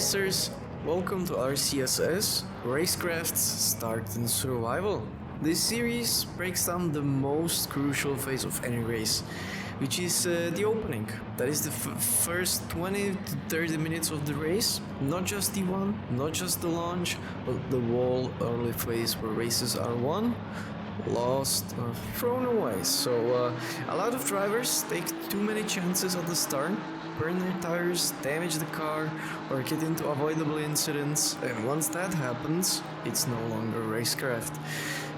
racers, welcome to RCSS, RaceCraft's Start and Survival. This series breaks down the most crucial phase of any race, which is the opening. That is the first 20 to 30 minutes of the race, not just the one, not just the launch, but the whole early phase where races are won, lost, or thrown away. So a lot of drivers take too many chances at the start, burn their tires, damage the car, or get into avoidable incidents, and once that happens, it's no longer racecraft.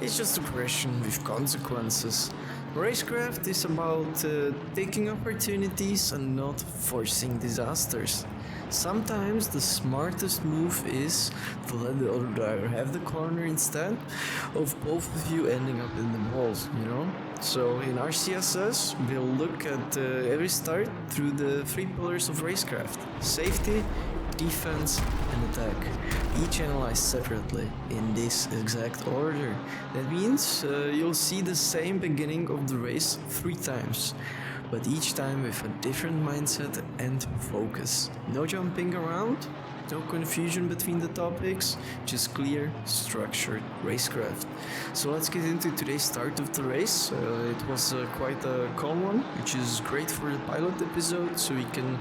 It's just a progression with consequences. Racecraft is about taking opportunities and not forcing disasters. Sometimes the smartest move is to let the other driver have the corner instead of both of you ending up in the balls, you know? So in RCSS, we'll look at every start through the three pillars of racecraft: safety, defense, and attack, each analyzed separately in this exact order. That means you'll see the same beginning of the race 3 times, but each time with a different mindset and focus. No jumping around, no confusion between the topics, just clear, structured racecraft. So let's get into today's start of the race. It was quite a calm one, which is great for the pilot episode, so we can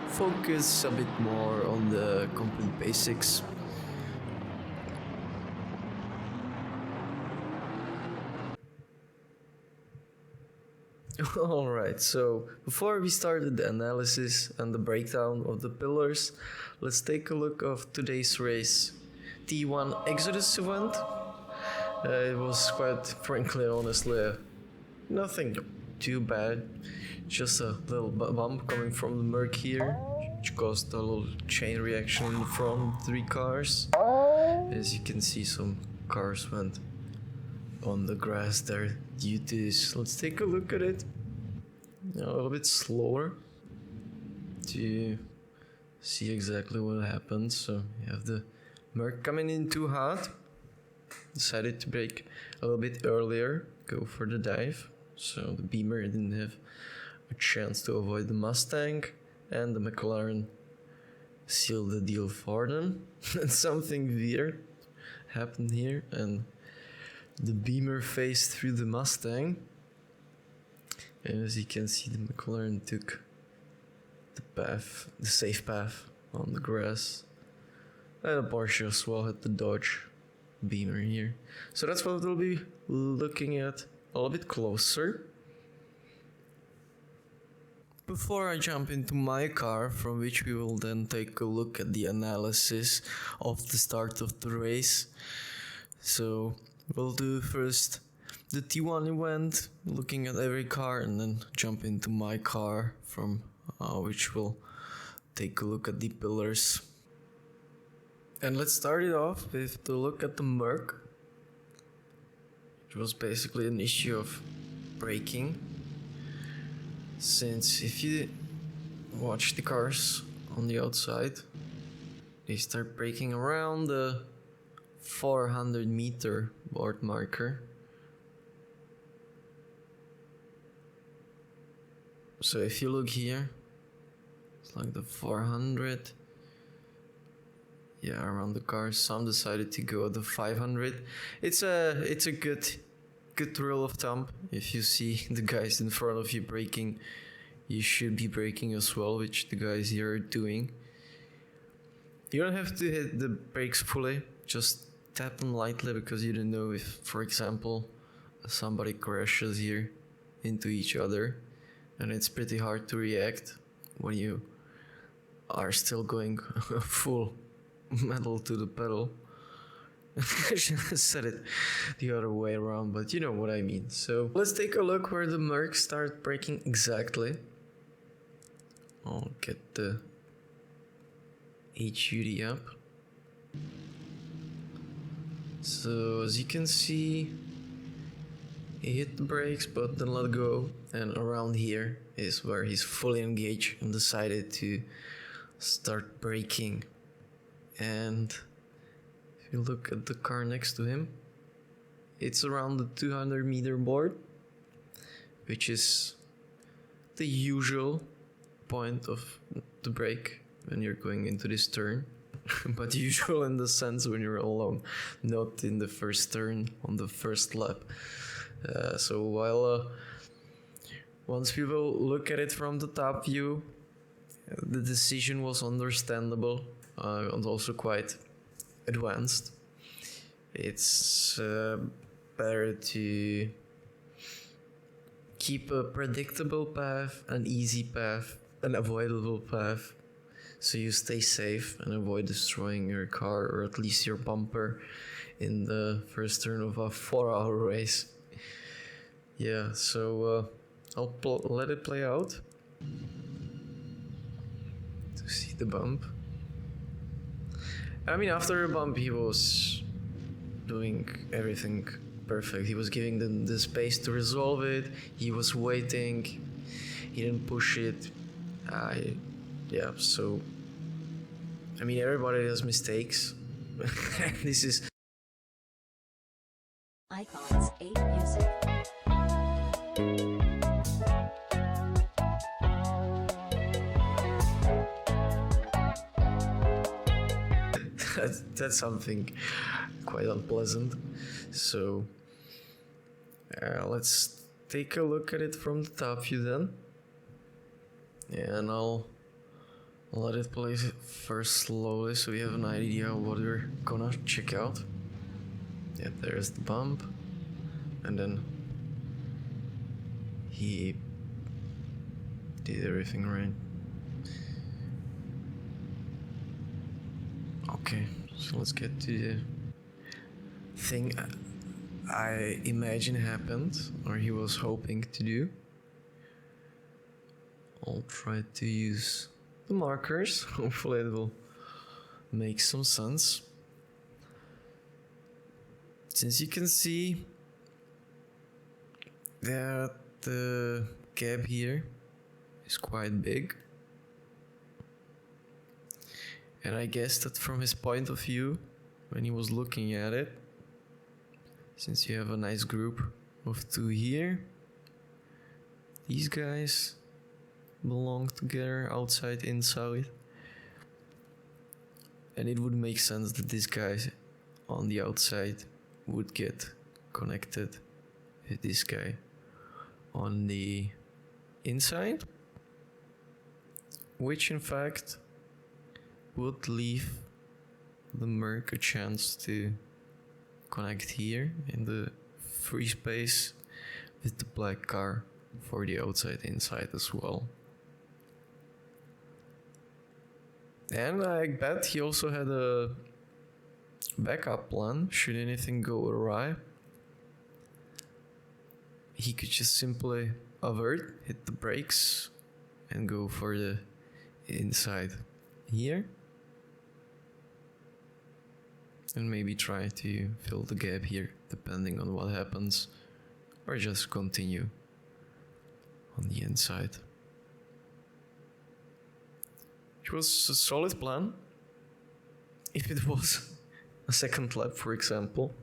focus a bit more on the complete basics. Alright, so before we start the analysis and the breakdown of the pillars, let's take a look of today's race. T1 Exodus event. It was quite frankly, honestly, nothing too bad. Just a little bump coming from the Merc here, which caused a little chain reaction in the front of 3 cars. As you can see, some cars went on the grass there due to this. Let's take a look at it. A little bit slower to see exactly what happened. So you have the Merc coming in too hot. Decided to brake a little bit earlier, go for the dive. So the Beamer didn't have a chance to avoid the Mustang, and the McLaren sealed the deal for them. And something weird happened here, and the Beamer faced through the Mustang. And as you can see, the McLaren took the safe path on the grass. And the Porsche as well had the Dodge Beamer here. So that's what we'll be looking at a little bit closer. Before I jump into my car, from which we will then take a look at the analysis of the start of the race. So we'll do first the T1 event, looking at every car, and then jump into my car, from which we'll take a look at the pillars. And let's start it off with the look at the Merc. It was basically an issue of braking. Since if you watch the cars on the outside, they start braking around the 400 meter board marker. So if you look here, it's like the 400. Yeah, around the cars. Some decided to go at the 500. It's a good rule of thumb. If you see the guys in front of you braking, you should be braking as well, which the guys here are doing. You don't have to hit the brakes fully, just tap them lightly, because you don't know if, for example, somebody crashes here into each other, and it's pretty hard to react when you are still going full metal to the pedal. I should have said it the other way around, but you know what I mean. So let's take a look where the Mercs start braking exactly. I'll get the HUD up. So as you can see, he hit the brakes but then let go, and around here is where he's fully engaged and decided to start braking. And if you look at the car next to him, it's around the 200 meter board, which is the usual point of the brake when you're going into this turn. but usual in the sense when you're alone, not in the first turn on the first lap. So while once people look at it from the top view, the decision was understandable and also quite advanced. It's better to keep a predictable path, an easy path, an avoidable path, so you stay safe and avoid destroying your car or at least your bumper in the first turn of a 4-hour race. Yeah, so I'll let it play out to see the bump. I mean, after the bump, he was doing everything perfect. He was giving them the space to resolve it. He was waiting. He didn't push it. Yeah, so I mean, everybody has mistakes. This is Icons 8 Music. that's something quite unpleasant. So let's take a look at it from the top view then. And I'll let it play first slowly so we have an idea of what we're gonna check out. Yeah, there's the bump. And then he did everything right. Okay, so let's get to the thing I imagine happened, or he was hoping to do. I'll try to use the markers. Hopefully it will make some sense. Since you can see that the gap here is quite big, and I guess that from his point of view, when he was looking at it, since you have a nice group of two here, these guys belong together, outside, inside, and it would make sense that this guy on the outside would get connected with this guy on the inside, which in fact would leave the Merc a chance to connect here in the free space with the black car for the outside inside as well. And I bet he also had a backup plan should anything go awry. He could just simply avert, hit the brakes, and go for the inside here. And maybe try to fill the gap here, depending on what happens, or just continue on the inside. It was a solid plan. If it was a second lap, for example.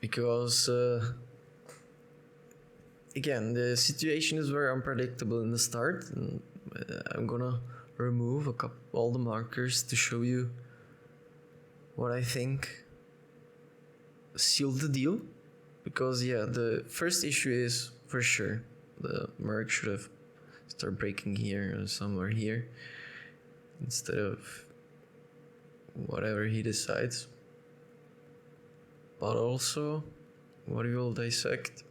Because, again, the situation is very unpredictable in the start. And I'm gonna remove all the markers to show you what I think sealed the deal. Because, yeah, the first issue is, for sure, the Merc should have started braking here or somewhere here instead of whatever he decides. But also, what we will dissect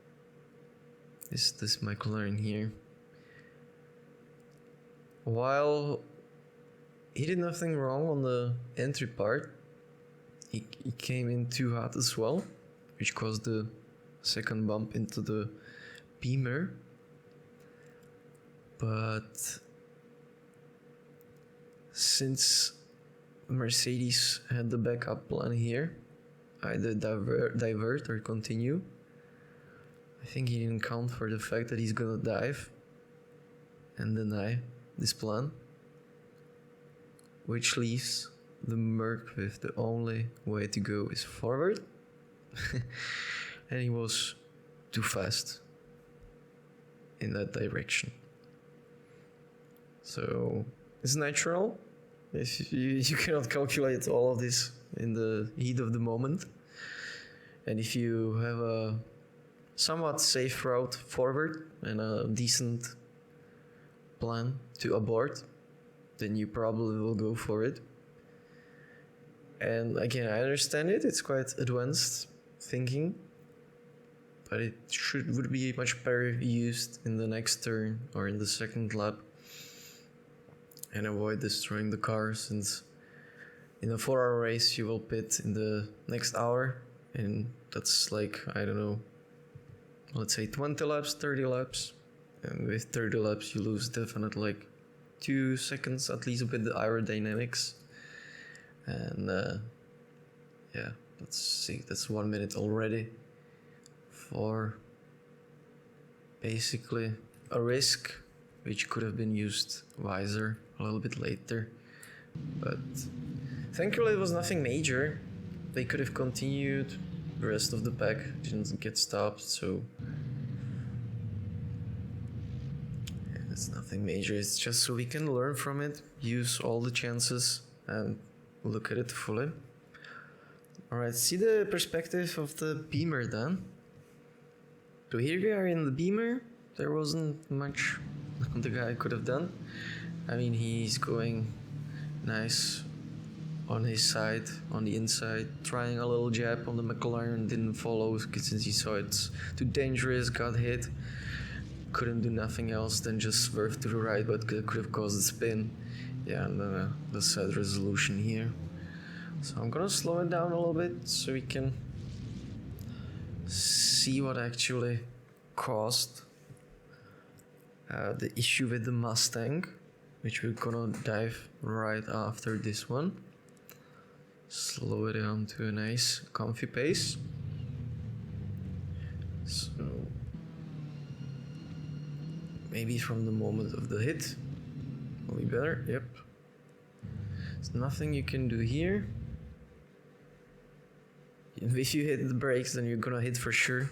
is this McLaren here. While he did nothing wrong on the entry part, he came in too hot as well, which caused the second bump into the Beamer. But since Mercedes had the backup plan here, either divert or continue, I think he didn't count for the fact that he's gonna dive and deny this plan, which leaves the Merc with the only way to go is forward. And he was too fast in that direction. So it's natural If you cannot calculate all of this in the heat of the moment. And if you have a somewhat safe route forward and a decent plan to abort, then you probably will go for it. And again, I understand it, it's quite advanced thinking, but it would be much better used in the next turn or in the second lap and avoid destroying the car, since in a 4-hour race you will pit in the next hour, and that's like, I don't know, let's say 20 laps, 30 laps, and with 30 laps you lose definitely like 2 seconds at least with the aerodynamics. And yeah, let's see, that's 1 minute already for basically a risk which could have been used wiser a little bit later. But thankfully it was nothing major. They could have continued, the rest of the pack didn't get stopped, so yeah, it's nothing major. It's just so we can learn from it, use all the chances and look at it fully. Alright, see the perspective of the Beamer then. So here we are in the Beamer. There wasn't much the guy could have done. I mean, he's going nice on his side, on the inside, trying a little jab on the McLaren, didn't follow since he saw it's too dangerous, got hit. Couldn't do nothing else than just swerve to the right, but could have caused a spin. Yeah, and then the sad resolution here. So I'm gonna slow it down a little bit so we can see what actually caused the issue with the Mustang, which we're gonna dive right after this one. Slow it down to a nice comfy pace. So maybe from the moment of the hit will be better. Yep. There's nothing you can do here. If you hit the brakes, then you're gonna hit for sure,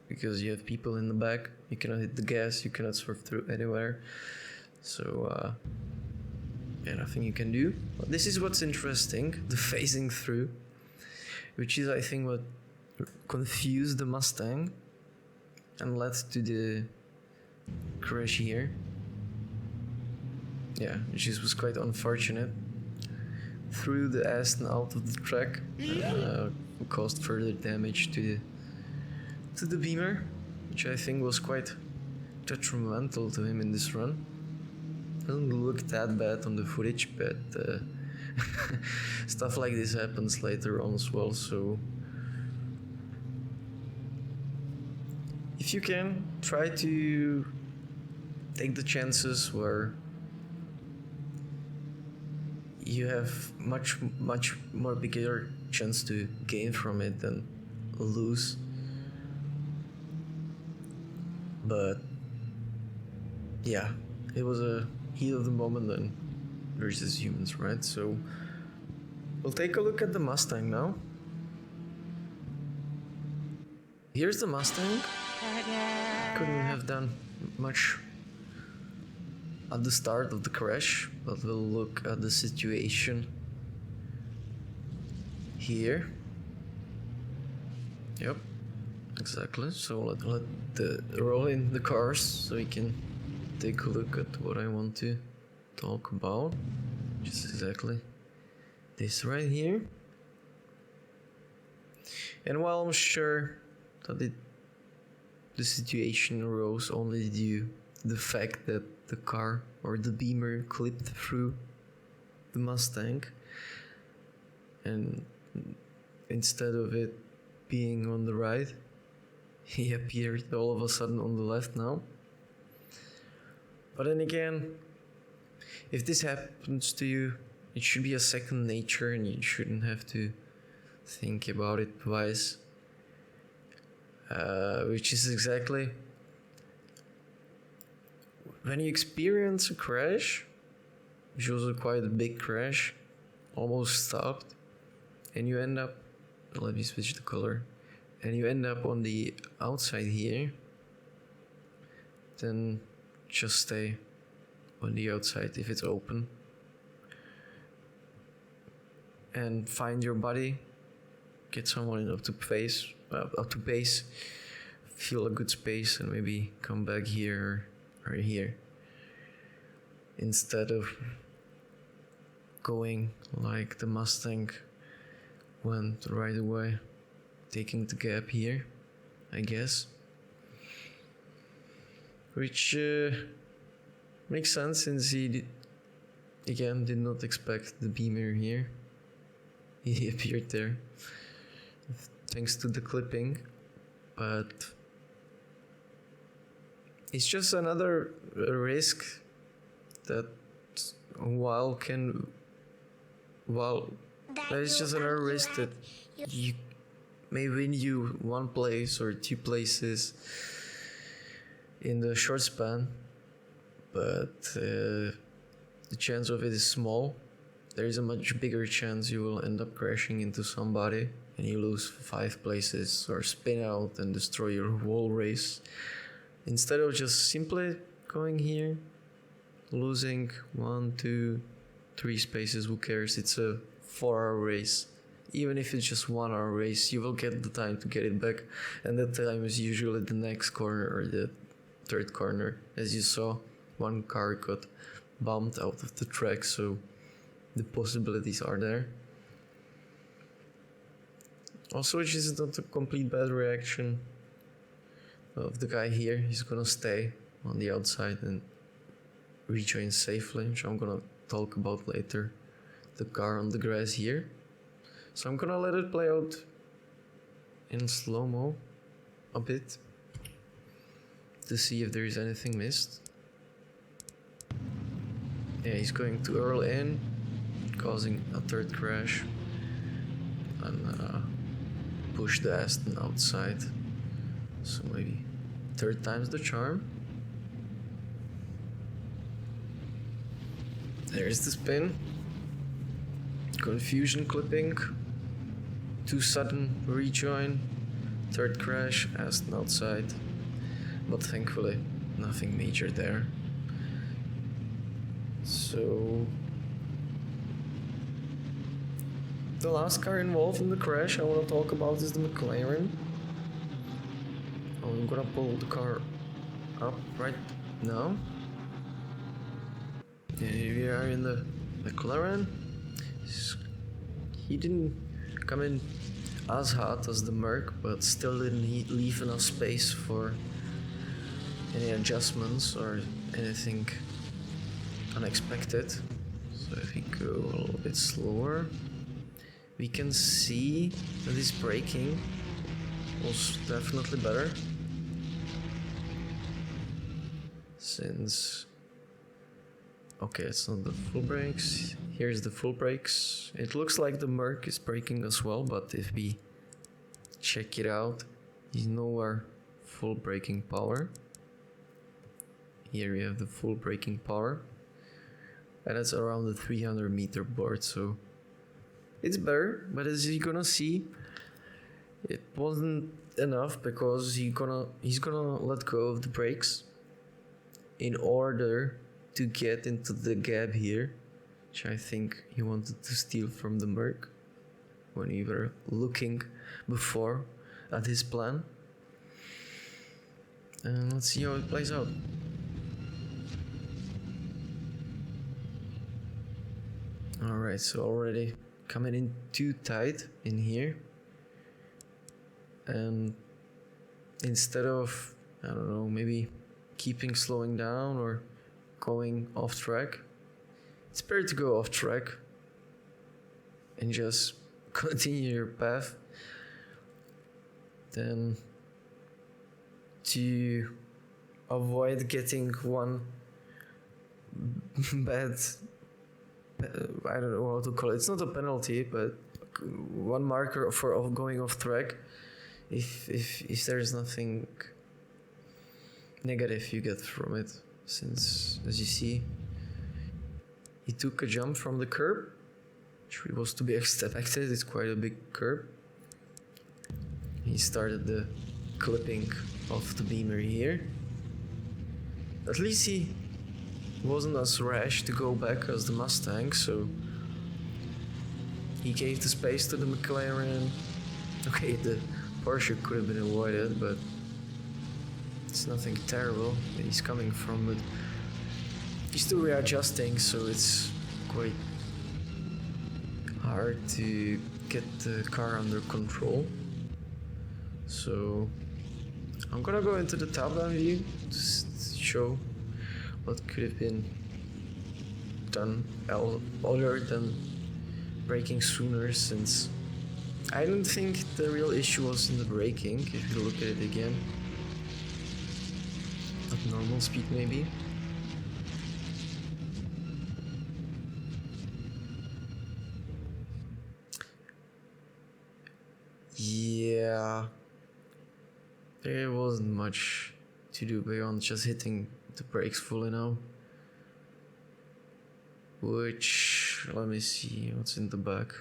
because you have people in the back. You cannot hit the gas, you cannot swerve through anywhere. So yeah, nothing you can do. But this is what's interesting, the phasing through, which is I think what confused the Mustang and led to the crash here. Yeah, which was quite unfortunate. Threw the Aston out of the track and caused further damage to the Beamer, which I think was quite detrimental to him in this run. Doesn't look that bad on the footage, but stuff like this happens later on as well, so if you can, try to take the chances where you have much more bigger chance to gain from it than lose. But yeah, it was a heat of the moment then versus humans, right? So we'll take a look at the Mustang now. Here's the Mustang. Couldn't have done much at the start of the crash, but we'll look at the situation here. Yep, exactly. So let roll in the cars so we can take a look at what I want to talk about. Just exactly this right here. And while I'm sure that the situation arose only due to the fact that the car or the Beamer clipped through the Mustang, and instead of it being on the right, he appeared all of a sudden on the left now. But then again, if this happens to you, it should be a second nature and you shouldn't have to think about it twice. Which is exactly when you experience a crash, which was quite a big crash, almost stopped, and you end up, let me switch the color, and you end up on the outside here, then just stay on the outside if it's open. and find your body, get someone up to pace, feel a good space, and maybe come back here or here instead of going like the Mustang went right away, taking the gap here, I guess, which makes sense since he did not expect the Beamer here. He appeared there thanks to the clipping, but it's just another risk that it's just another risk that you may win you one place or two places in the short span, but the chance of it is small. There is a much bigger chance you will end up crashing into somebody and you lose 5 places or spin out and destroy your whole race. Instead of just simply going here, losing 1, 2, 3 spaces, who cares? It's a 4-hour race. Even if it's just 1-hour race, you will get the time to get it back, and that time is usually the next corner or the third corner. As you saw, one car got bumped out of the track, so the possibilities are there. Also, which is not a complete bad reaction of the guy here. He's gonna stay on the outside and rejoin safely, which I'm gonna talk about later. The car on the grass here. So I'm gonna let it play out in slow-mo a bit to see if there is anything missed. Yeah, he's going too early in, causing a third crash, and push the Aston outside. So maybe third time's the charm. There's the spin. Confusion clipping. Too sudden rejoin. Third crash, Aston outside. But thankfully, nothing major there. So the last car involved in the crash I want to talk about is the McLaren. I'm gonna pull the car up right now. Yeah, here we are in the McLaren. He didn't come in as hot as the Merc, but still didn't leave enough space for any adjustments or anything unexpected. So if we go a little bit slower, we can see that his braking was definitely better, since okay, it's not the full brakes. Here's the full brakes. It looks like the Merc is braking as well, but if we check it out, he's nowhere full braking power. Here we have the full braking power, and it's around the 300 meter board, so it's better. But as you're gonna see, it wasn't enough, because he's gonna let go of the brakes in order to get into the gap here, which I think he wanted to steal from the Merc when we were looking before at his plan. And let's see how it plays out. Alright, so already coming in too tight in here, and instead of, I don't know, maybe slowing down or going off track, it's better to go off track and just continue your path than to avoid getting one bad, I don't know how to call it. It's not a penalty, but one marker of going off track. If there's nothing negative you get from it, since as you see, he took a jump from the curb, which was to be expected. It's quite a big curb. He started the clipping of the Beamer here. At least he wasn't as rash to go back as the Mustang, so he gave the space to the McLaren. Okay, the Porsche could have been avoided, but it's nothing terrible that he's coming from, but he's still readjusting, so it's quite hard to get the car under control. So I'm gonna go into the top-down view to show what could have been done other than braking sooner, since I don't think the real issue was in the braking. If you look at it again, at normal speed maybe. Yeah, there wasn't much to do beyond just hitting the brakes fully now. Which, let me see what's in the back.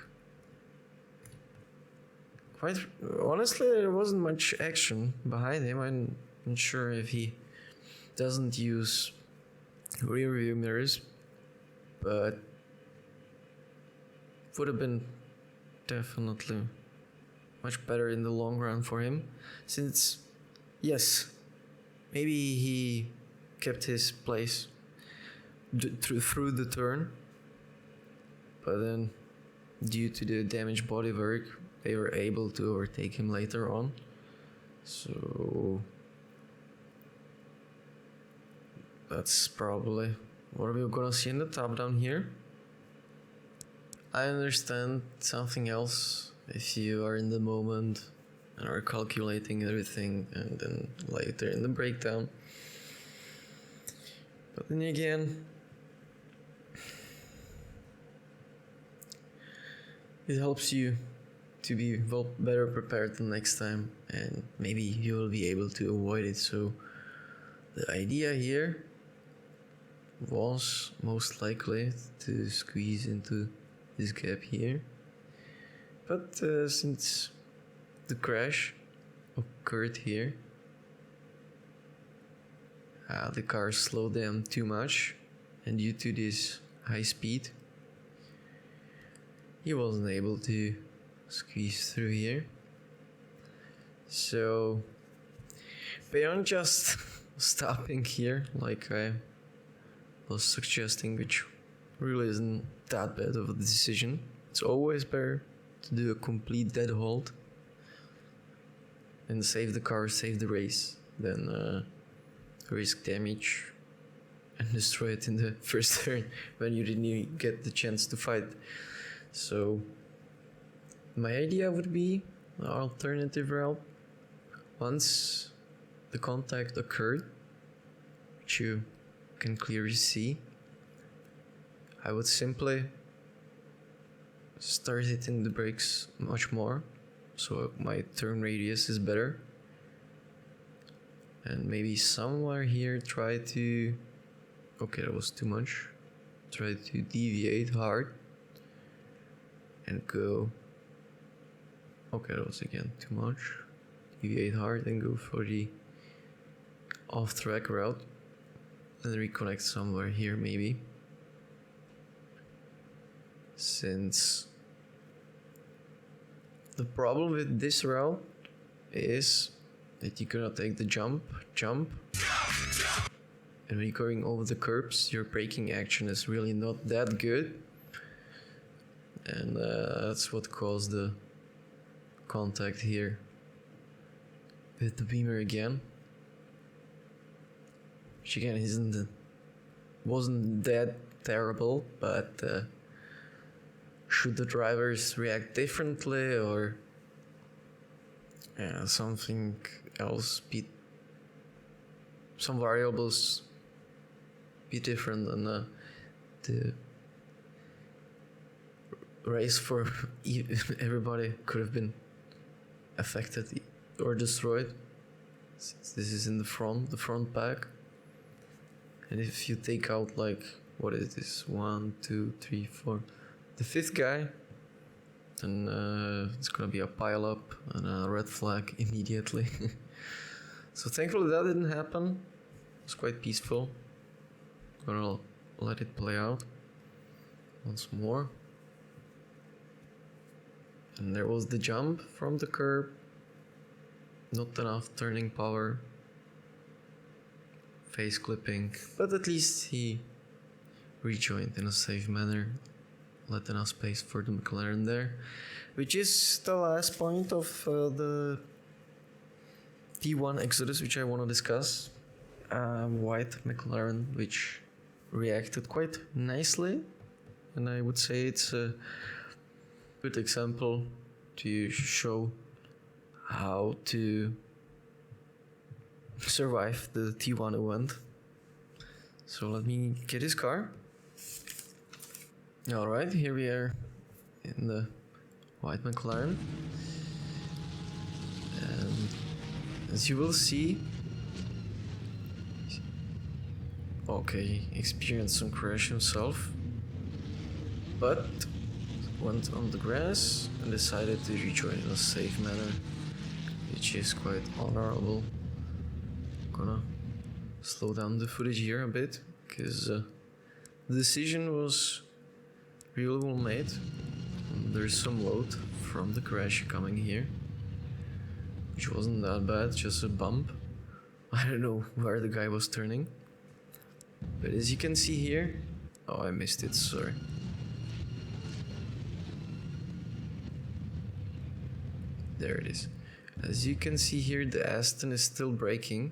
Quite honestly, there wasn't much action behind him. I'm not sure if he doesn't use rear view mirrors, but would have been definitely much better in the long run for him, since yes, maybe he kept his place through the turn, but then due to the damaged bodywork they were able to overtake him later on. So that's probably what we're gonna see in the top down here. I understand something else if you are in the moment and are calculating everything and then later in the breakdown. But then again, it helps you to be better prepared the next time, and maybe you will be able to avoid it. So the idea here was most likely to squeeze into this gap here, but since the crash occurred here, the car slowed down too much, and due to this high speed he wasn't able to squeeze through here. So beyond just stopping here like I was suggesting, which really isn't that bad of a decision, it's always better to do a complete dead halt and save the car, save the race, than risk damage and destroy it in the first turn when you didn't even get the chance to fight. So my idea would be an alternative route. Once the contact occurred, which you can clearly see, I would simply start hitting the brakes much more, so my turn radius is better, and maybe somewhere here try to, okay, that was too much, try to deviate hard and go, okay, that was again too much, deviate hard and go for the off track route and reconnect somewhere here maybe, since the problem with this route is that you cannot take the jump, and when you're going over the curbs, your braking action is really not that good, and that's what caused the contact here with the Beamer again, which again wasn't that terrible, but should the drivers react differently, or something else, some variables be different, and the race for everybody could have been affected or destroyed, since this is in the front pack. And if you take out, like, what is this, 1, 2, 3, 4, the fifth guy, then it's gonna be a pile up and a red flag immediately. So thankfully that didn't happen. It was quite peaceful. Gonna let it play out once more. And there was the jump from the curb. Not enough turning power. Face clipping. But at least he rejoined in a safe manner, letting us space for the McLaren there. Which is the last point of the T1 Exodus, which I want to discuss. White McLaren, which reacted quite nicely, and I would say it's a good example to show how to survive the T1 event. So let me get his car. Alright, here we are in the white McLaren, and as you will see, okay, he experienced some crash himself, but went on the grass and decided to rejoin in a safe manner, which is quite honorable. Gonna slow down the footage here a bit, because the decision was really well made. There's some load from the crash coming here, which wasn't that bad, just a bump. I don't know where the guy was turning. But as you can see here, oh, I missed it, sorry. There it is. As you can see here, the Aston is still braking,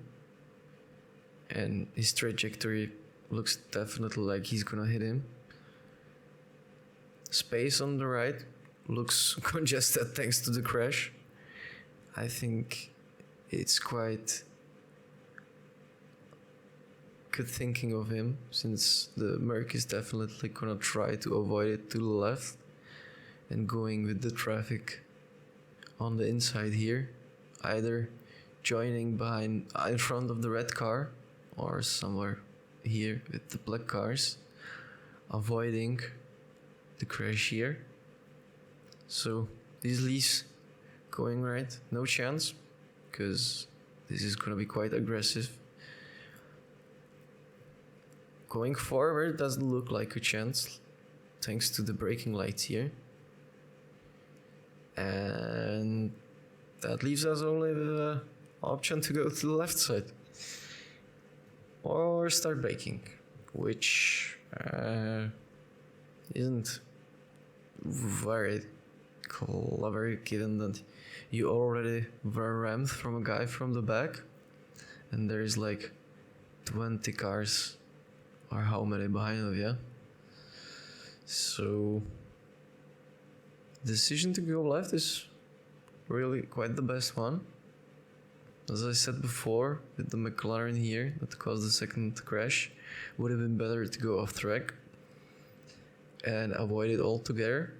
and his trajectory looks definitely like he's gonna hit him. Space on the right looks congested thanks to the crash. I think it's quite good thinking of him, since the Merc is definitely gonna try to avoid it to the left and going with the traffic on the inside here, either joining behind in front of the red car or somewhere here with the black cars, avoiding the crash here. So this leaves going right, no chance, because this is gonna be quite aggressive. Going forward doesn't look like a chance, thanks to the braking lights here. And that leaves us only the option to go to the left side. Or start braking, which isn't very clever, given that you already were rammed from a guy from the back, and there is like 20 cars or how many behind of you. So decision to go left is really quite the best one. As I said before, with the McLaren here that caused the second crash, would have been better to go off track and avoid it altogether.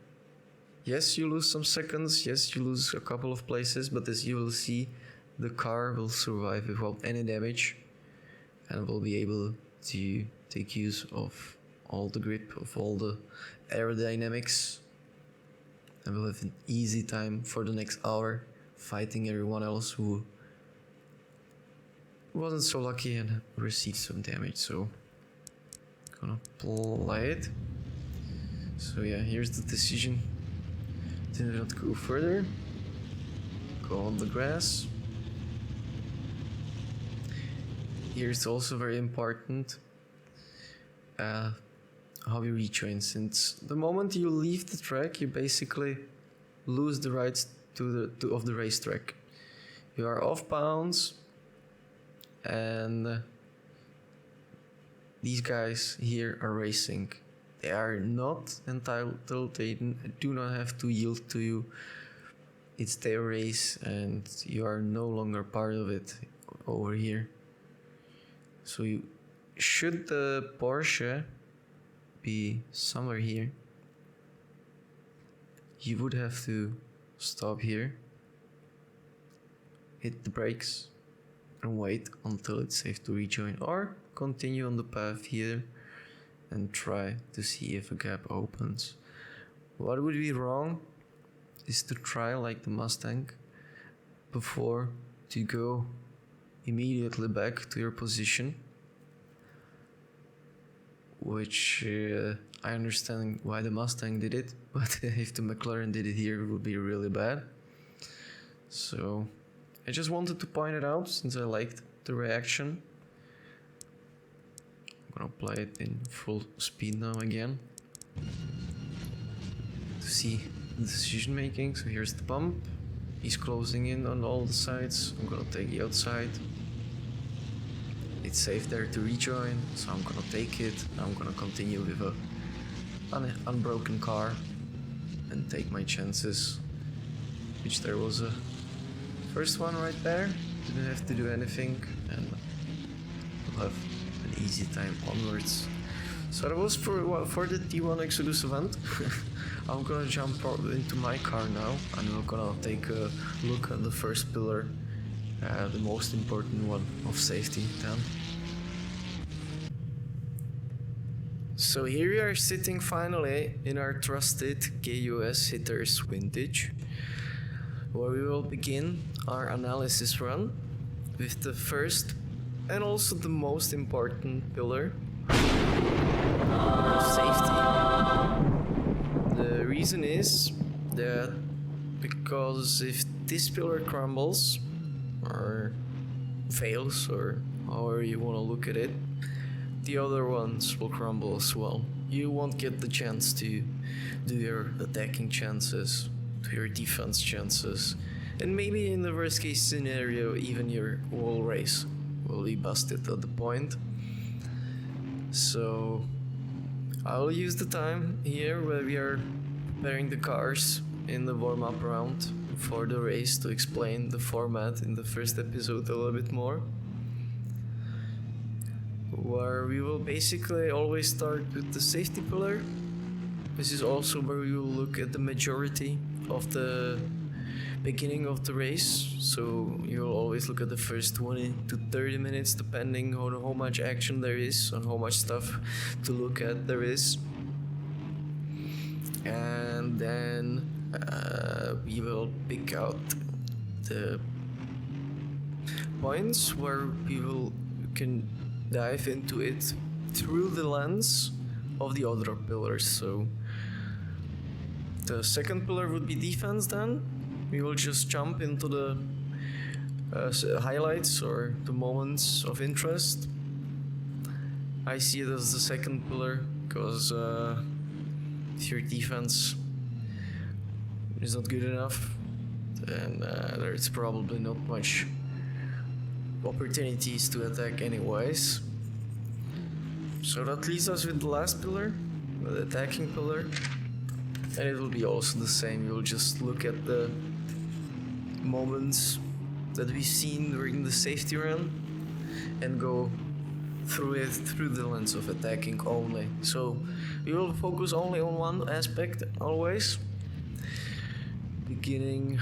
Yes, you lose some seconds, yes, you lose a couple of places, but as you will see, the car will survive without any damage and will be able to take use of all the grip, of all the aerodynamics, and will have an easy time for the next hour fighting everyone else who wasn't so lucky and received some damage. So gonna play it. So yeah, here's the decision. Did not go further. Go on the grass. Here's also very important how you rejoin, since the moment you leave the track, you basically lose the rights of the racetrack. You are off bounds, and these guys here are racing. They are not entitled, they do not have to yield to you. It's their race, and you are no longer part of it over here. So should the Porsche be somewhere here, you would have to stop here, hit the brakes, and wait until it's safe to rejoin, or continue on the path here and try to see if a gap opens. What would be wrong is to try, like the Mustang before, to go immediately back to your position which I understand why the Mustang did it, but if the McLaren did it here, it would be really bad. So I just wanted to point it out since I liked the reaction. I'm gonna play it in full speed now again to see the decision making. So here's the bump. He's closing in on all the sides. I'm gonna take the outside. It's safe there to rejoin, so I'm gonna take it. I'm gonna continue with an unbroken car and take my chances. Which there was a first one right there. Didn't have to do anything, and we'll have an easy time onwards. So that was for the T1 Exodus event. I'm gonna jump into my car now, and we're gonna take a look at the first pillar, the most important one of safety then. So here we are sitting finally in our trusted KUS Hitters Vintage, where we will begin our analysis run with the first and also the most important pillar of safety. The reason is that because if this pillar crumbles or fails, or however you want to look at it, the other ones will crumble as well. You won't get the chance to do your attacking chances, to your defense chances, and maybe in the worst case scenario, even your whole race will be busted at the point. So I'll use the time here where we are preparing the cars in the warm-up round for the race to explain the format in the first episode a little bit more, where we will basically always start with the safety pillar. This is also where we will look at the majority of the beginning of the race, so you'll always look at the first 20 to 30 minutes depending on how much action there is, on how much stuff to look at there is. And then we will pick out the points where we can dive into it through the lens of the other pillars. So the second pillar would be defense then. We will just jump into the highlights or the moments of interest. I see it as the second pillar because if your defense is not good enough, then there's probably not much opportunities to attack anyways. So that leaves us with the last pillar, the attacking pillar, and it will be also the same. You'll just look at the moments that we've seen during the safety run and go through it through the lens of attacking only. So we will focus only on one aspect always, beginning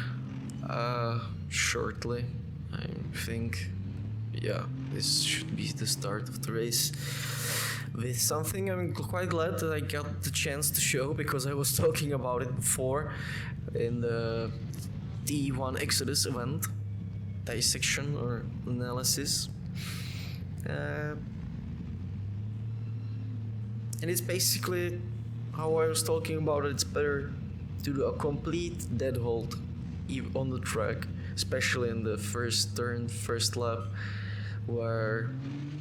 shortly. I think, yeah, this should be the start of the race with something I'm quite glad that I got the chance to show, because I was talking about it before in the T1 Exodus event dissection or analysis, and it's basically how I was talking about it. It's better to do a complete dead halt on the track, especially in the first turn, first lap, where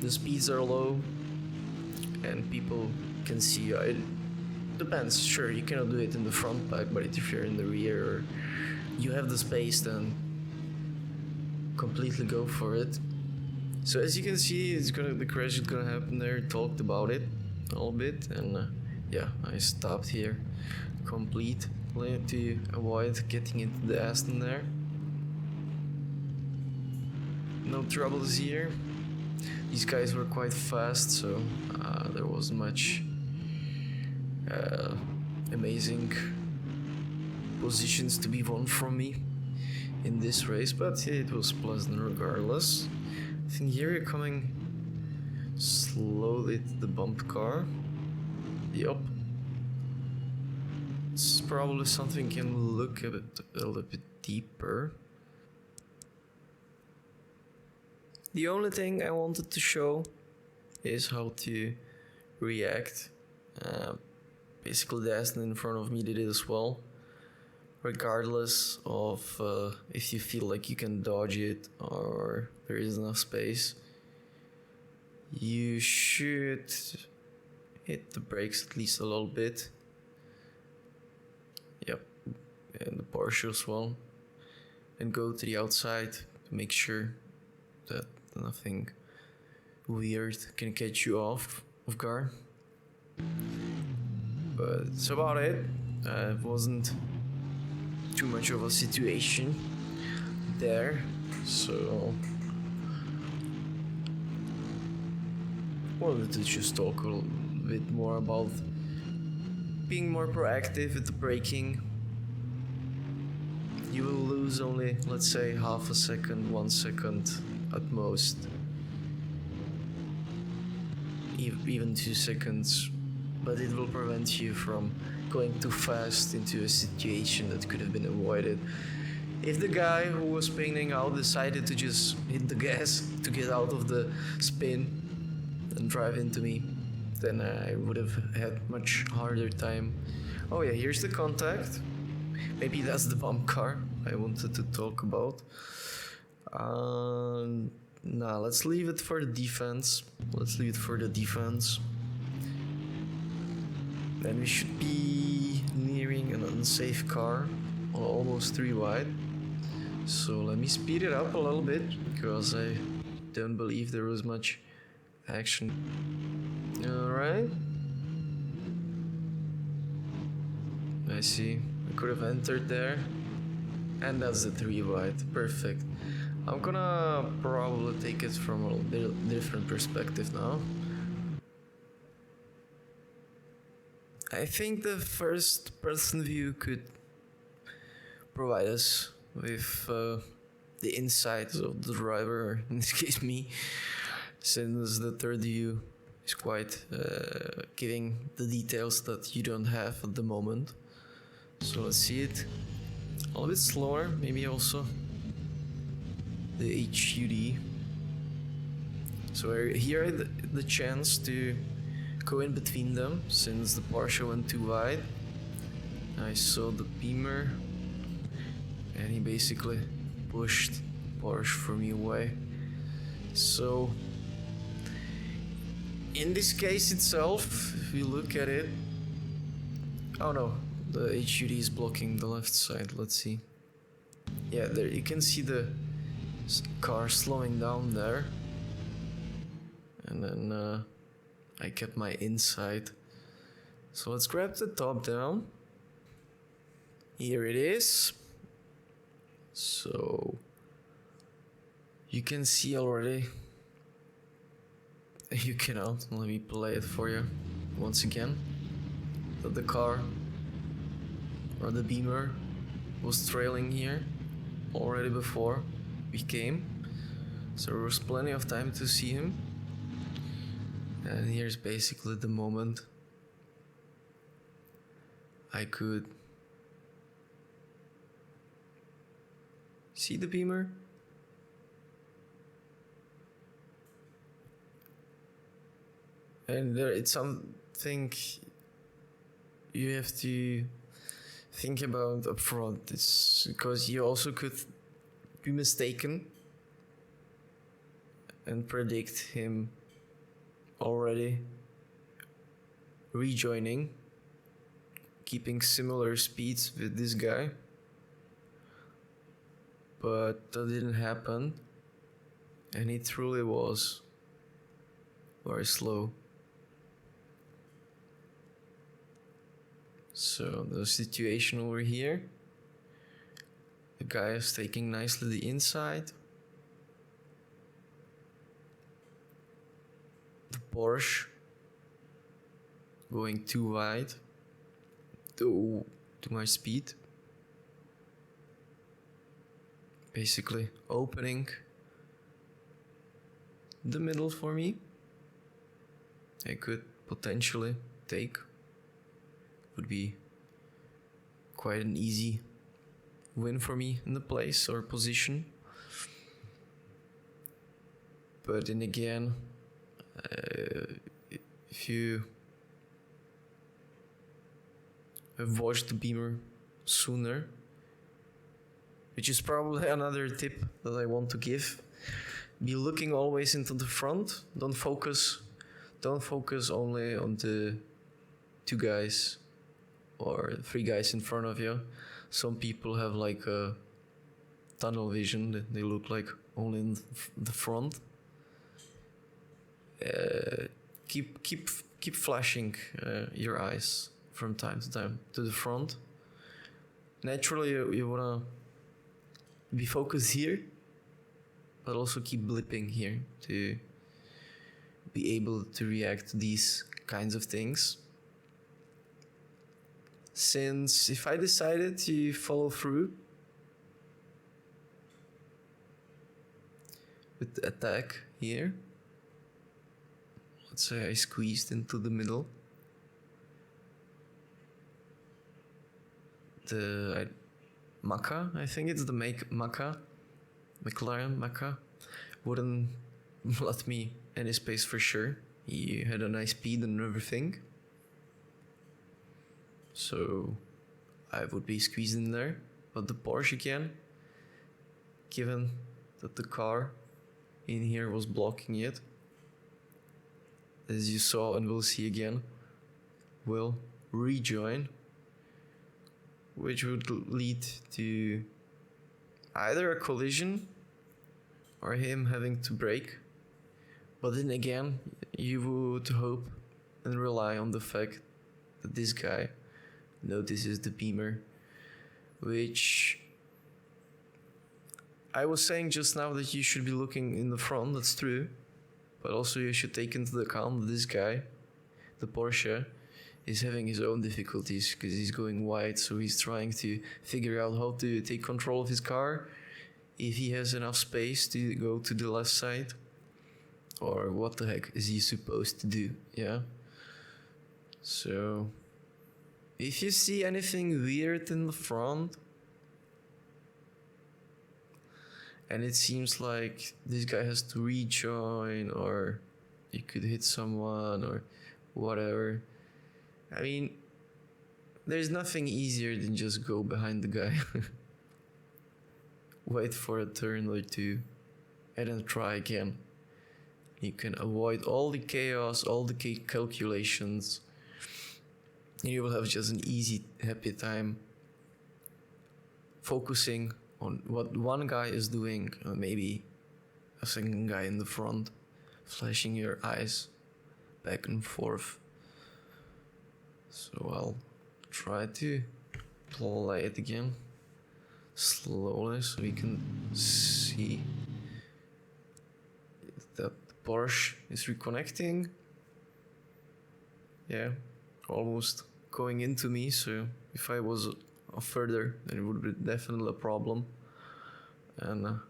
the speeds are low and people can see you. It depends, sure, you cannot do it in the front pack, but if you're in the rear or you have the space, then completely go for it. So as you can see, the crash is gonna happen there. Talked about it a little bit, and yeah, I stopped here completely to avoid getting into the Aston there. No troubles here. These guys were quite fast, so there wasn't much amazing positions to be won from me in this race, but it was pleasant regardless. I think here you're coming slowly to the bumped car. Yup. It's probably something you can look at it a little bit deeper. The only thing I wanted to show is how to react. Basically the Aston in front of me did it as well. Regardless of if you feel like you can dodge it or there is enough space, you should hit the brakes at least a little bit. Yep, and the Porsche as well. And go to the outside to make sure that nothing weird can catch you off guard. But that's about it. It wasn't too much of a situation there, so wanted to just talk a little bit more about being more proactive with the braking. You will lose only, let's say, half a second, 1 second at most, even 2 seconds, but it will prevent you from going too fast into a situation that could have been avoided. If the guy who was spinning out decided to just hit the gas to get out of the spin and drive into me, then I would have had much harder time. Oh yeah, here's the contact. Maybe that's the bump car I wanted to talk about. Nah, let's leave it for the defense. Then we should be nearing an unsafe car, almost 3 wide. So let me speed it up a little bit, because I don't believe there was much action. Alright. I see. I could have entered there. And that's the 3 wide. Perfect. I'm gonna probably take it from a different perspective now. I think the first person view could provide us with the insights of the driver, or in this case me, since the third view is quite giving the details that you don't have at the moment. So let's see it a little bit slower, maybe also the HUD. So here I had the chance to go in between them, since the Porsche went too wide. I saw the Beamer and he basically pushed Porsche for me away. So in this case itself, if you look at it, oh no, the HUD is blocking the left side. Let's see. Yeah, there you can see the car slowing down there, and then I kept my inside. So let's grab the top down. Here it is. So you can see already. You cannot. Let me play it for you once again. That the car, or the Beamer, was trailing here already before we came. So there was plenty of time to see him. And here's basically the moment I could see the Beamer. And there, it's something you have to think about up front. It's because you also could be mistaken and predict him already rejoining, keeping similar speeds with this guy, but that didn't happen, and he truly was very slow. So the situation over here, the guy is taking nicely the inside. The Porsche going too wide to my speed. Basically opening the middle for me. I could potentially take. Would be quite an easy win for me in the place or position. But then again, if if you have watched the Beamer sooner, which is probably another tip that I want to give. Be looking always into the front. Don't focus only on the 2 guys or 3 guys in front of you. Some people have like a tunnel vision. They look like only in the front. Keep flashing your eyes from time to time to the front. Naturally, you wanna be focused here, but also keep blipping here to be able to react to these kinds of things. Since if I decided to follow through with the attack here, let's say I squeezed into the middle, the Maca, I think it's the Maca, McLaren Maca, wouldn't let me any space for sure. He had a nice speed and everything, so I would be squeezed in there. But the Porsche can, given that the car in here was blocking it, as you saw and will see again, will rejoin, which would lead to either a collision or him having to brake. But then again, you would hope and rely on the fact that this guy notices the Beamer, which I was saying just now that you should be looking in the front, that's true, but also you should take into account that this guy, the Porsche, is having his own difficulties because he's going wide, so he's trying to figure out how to take control of his car, if he has enough space to go to the left side, or what the heck is he supposed to do, yeah? So, if you see anything weird in the front, and it seems like this guy has to rejoin, or he could hit someone, or whatever, I mean, there's nothing easier than just go behind the guy, wait for a turn or 2, and then try again. You can avoid all the chaos, all the calculations, and you will have just an easy, happy time focusing on what one guy is doing, or maybe a second guy in the front, flashing your eyes back and forth. So I'll try to play it again slowly so we can see that the Porsche is reconnecting. Yeah, almost going into me, so if I was further, then it would be definitely a problem. And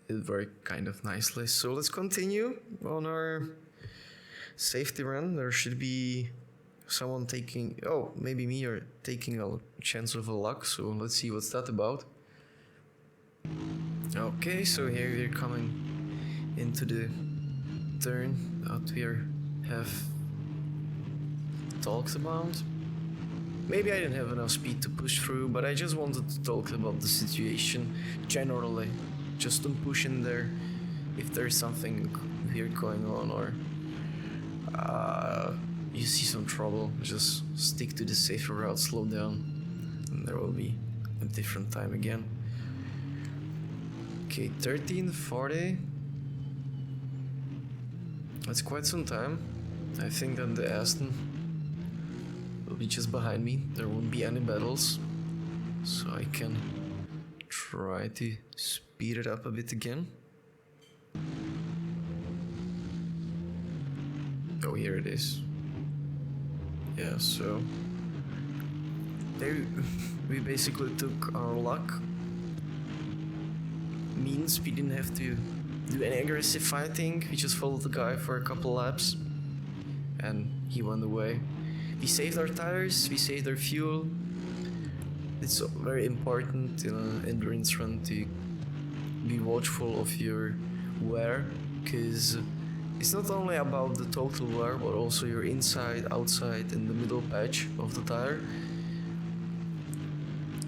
it worked kind of nicely. So let's continue on our safety run. There should be someone taking, oh, maybe me, or taking a chance of a luck, so let's see what's that about. Okay, so here we're coming into the turn that we have talked about. Maybe I didn't have enough speed to push through, but I just wanted to talk about the situation generally. Just don't push in there if there's something weird going on, or you see some trouble. Just stick to the safer route, slow down, and there will be a different time again. Okay, 13:40. That's quite some time. I think that the Aston will be just behind me. There won't be any battles, so I can try to speed it up a bit again. Oh, here it is. Yeah, so we basically took our luck. Means we didn't have to do any aggressive fighting. We just followed the guy for a couple laps and he went away. We saved our tires, we saved our fuel. It's very important in an endurance run to be watchful of your wear, because It's not only about the total wear, but also your inside, outside, and the middle patch of the tire.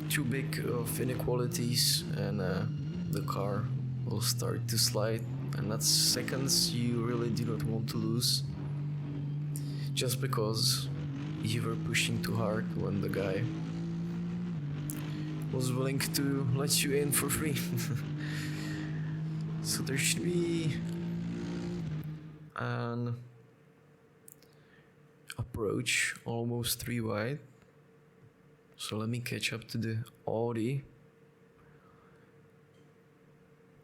Too big of inequalities, and the car will start to slide, and that's seconds you really do not want to lose, just because you were pushing too hard when the guy was willing to let you in for free. So there should be an approach almost 3 wide. So let me catch up to the Audi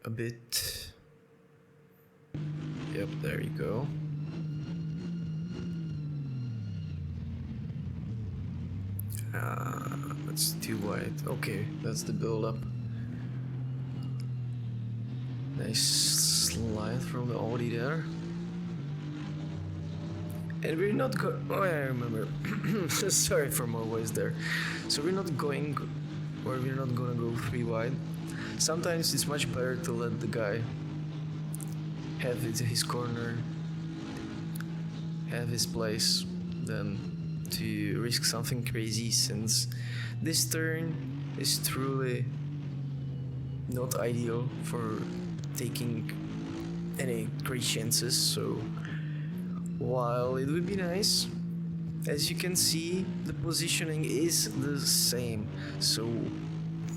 a bit. Yep, there you go. That's too wide. Okay, that's the build up. Nice slide from the Audi there. And we're not oh, I remember. Sorry for my voice there. So we're not going, or we're not gonna go 3 wide. Sometimes it's much better to let the guy have his corner, have his place, than to risk something crazy, since this turn is truly not ideal for taking any great chances. So while it would be nice, as you can see, the positioning is the same. So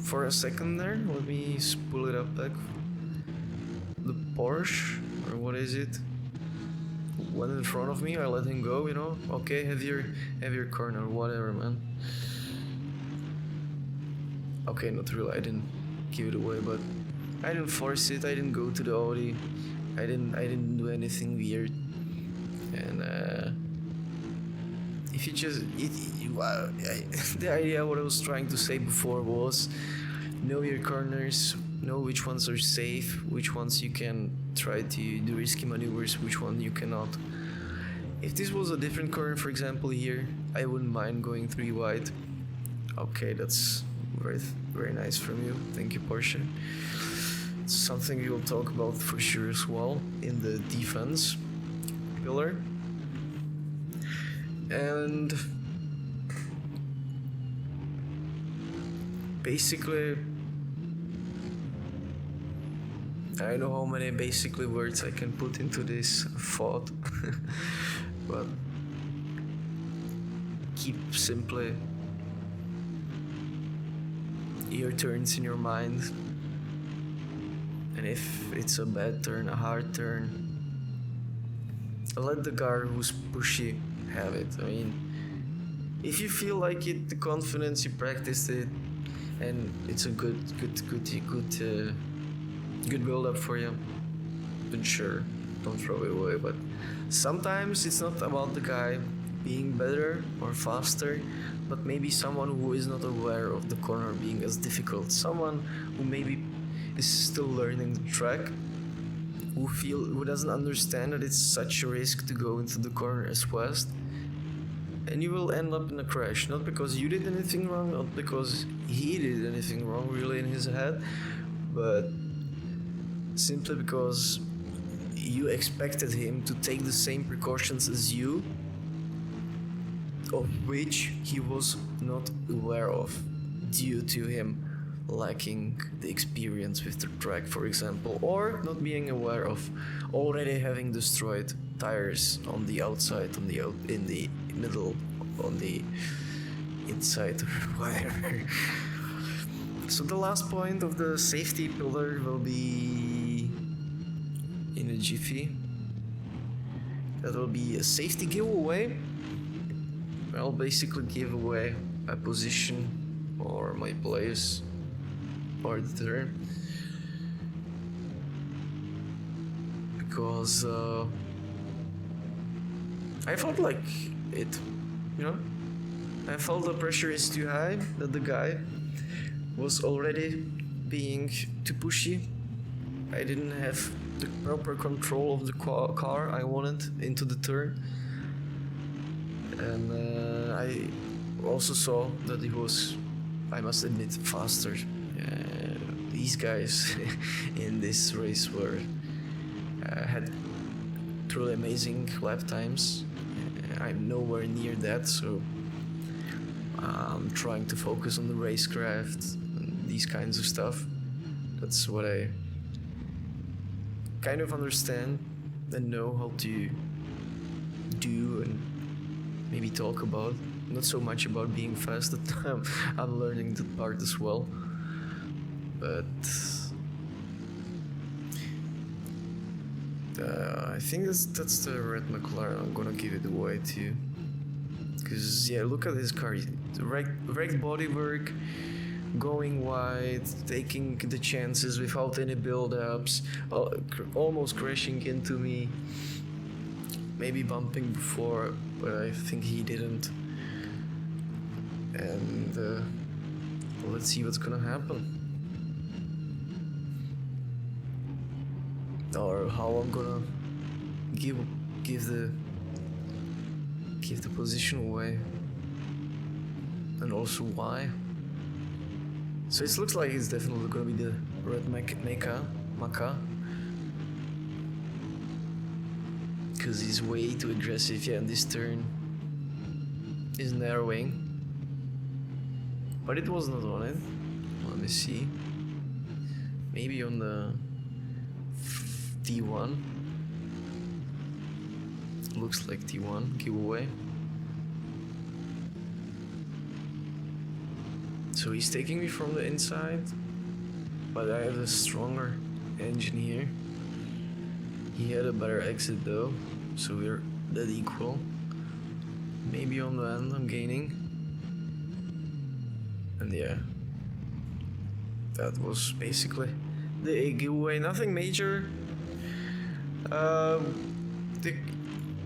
for a second there, let me pull it up back. The Porsche, or what is it, went in front of me. I let him go, you know. Okay, have your corner, whatever, man. Okay, not really, I didn't give it away, but I didn't force it. I didn't go to the Audi. I didn't do anything weird. And if you just the idea, what I was trying to say before, was know your corners, know which ones are safe, which ones you can try to do risky maneuvers, which one you cannot. If this was a different corner, for example here, I wouldn't mind going 3 wide. Okay, that's very nice from you. Thank you, Porsche. It's something we will talk about for sure as well in the defense pillar. And basically, I don't know how many basically words I can put into this thought, but keep simply your turns in your mind, and if it's a bad turn, a hard turn, let the guy who's pushy have it. I mean, if you feel like it, the confidence, you practiced it, and it's a good build up for you, then sure, don't throw it away. But sometimes it's not about the guy being better or faster, but maybe someone who is not aware of the corner being as difficult, someone who maybe is still learning the track, who doesn't understand that it's such a risk to go into the corner as fast, and you will end up in a crash, not because you did anything wrong, not because he did anything wrong really in his head, but simply because you expected him to take the same precautions as you, of which he was not aware of due to him lacking the experience with the track, for example, or not being aware of already having destroyed tires on the outside, in the middle, on the inside, or whatever. So the last point of the safety pillar will be in a jiffy. That will be a safety giveaway. I'll basically give away my position or my place or the turn, because I felt like it, you know? I felt the pressure is too high, that the guy was already being too pushy. I didn't have the proper control of the car I wanted into the turn. And I also saw that he was, I must admit, faster. These guys in this race had truly amazing lap times. I'm nowhere near that, so I'm trying to focus on the racecraft and these kinds of stuff. That's what I kind of understand and know how to do and maybe talk about. Not so much about being fast, that I'm learning that part as well. But I think that's the red McLaren. I'm gonna give it away to you. Because, yeah, look at this car. The wrecked bodywork, going wide, taking the chances without any build-ups, almost crashing into me. Maybe bumping before, but I think he didn't. And let's see what's gonna happen. Or how I'm gonna give the position away, and also why. So it looks like it's definitely gonna be the red Maca, because he's way too aggressive. Yeah, and this turn is narrowing, but it was not on it. Let me see. Maybe on the T1. Looks like T1 giveaway. So he's taking me from the inside, but I have a stronger engine here. He had a better exit though, so we're dead equal. Maybe on the end I'm gaining. And yeah, that was basically the giveaway. Nothing major. The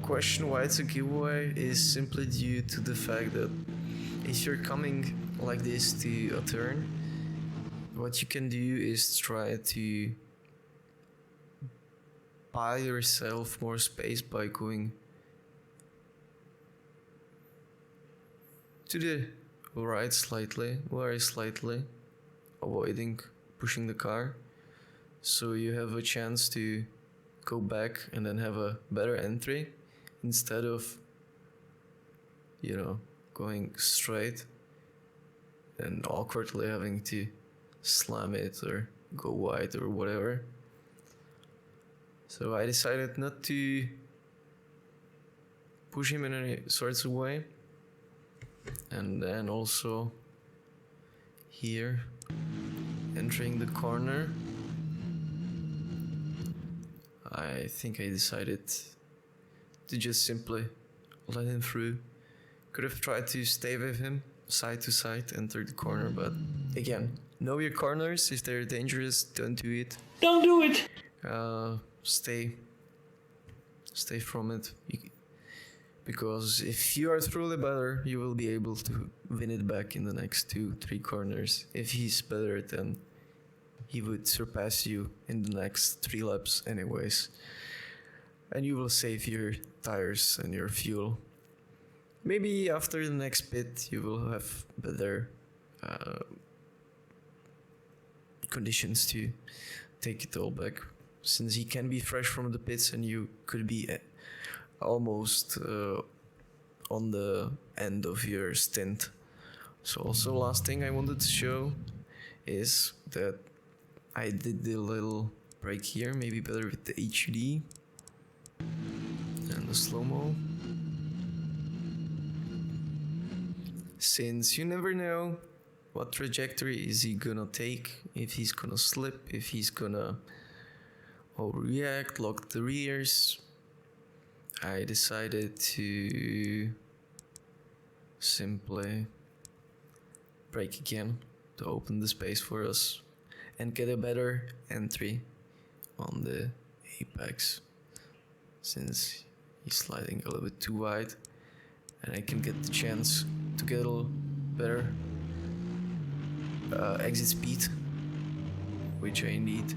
question why it's a giveaway is simply due to the fact that if you're coming like this to a turn, what you can do is try to buy yourself more space by going to the right slightly, very slightly, avoiding pushing the car, so you have a chance to go back and then have a better entry instead of, you know, going straight and awkwardly having to slam it or go wide or whatever. So I decided not to push him in any sorts of way. And then also here, entering the corner, I think I decided to just simply let him through. Could have tried to stay with him side to side, enter the corner, but again, know your corners. If they're dangerous, don't do it. Don't do it! Stay from it. Because if you are truly better, you will be able to win it back in the next 2-3 corners. If he's better, then he would surpass you in the next 3 laps anyways. And you will save your tires and your fuel. Maybe after the next pit you will have better conditions to take it all back. Since he can be fresh from the pits and you could be almost on the end of your stint. So also last thing I wanted to show is that I did the little break here, maybe better with the HUD and the slow-mo. Since you never know what trajectory is he gonna take, if he's gonna slip, if he's gonna overreact, lock the rears, I decided to simply brake again to open the space for us and get a better entry on the apex, since he's sliding a little bit too wide, and I can get the chance to get a little better exit speed, which I indeed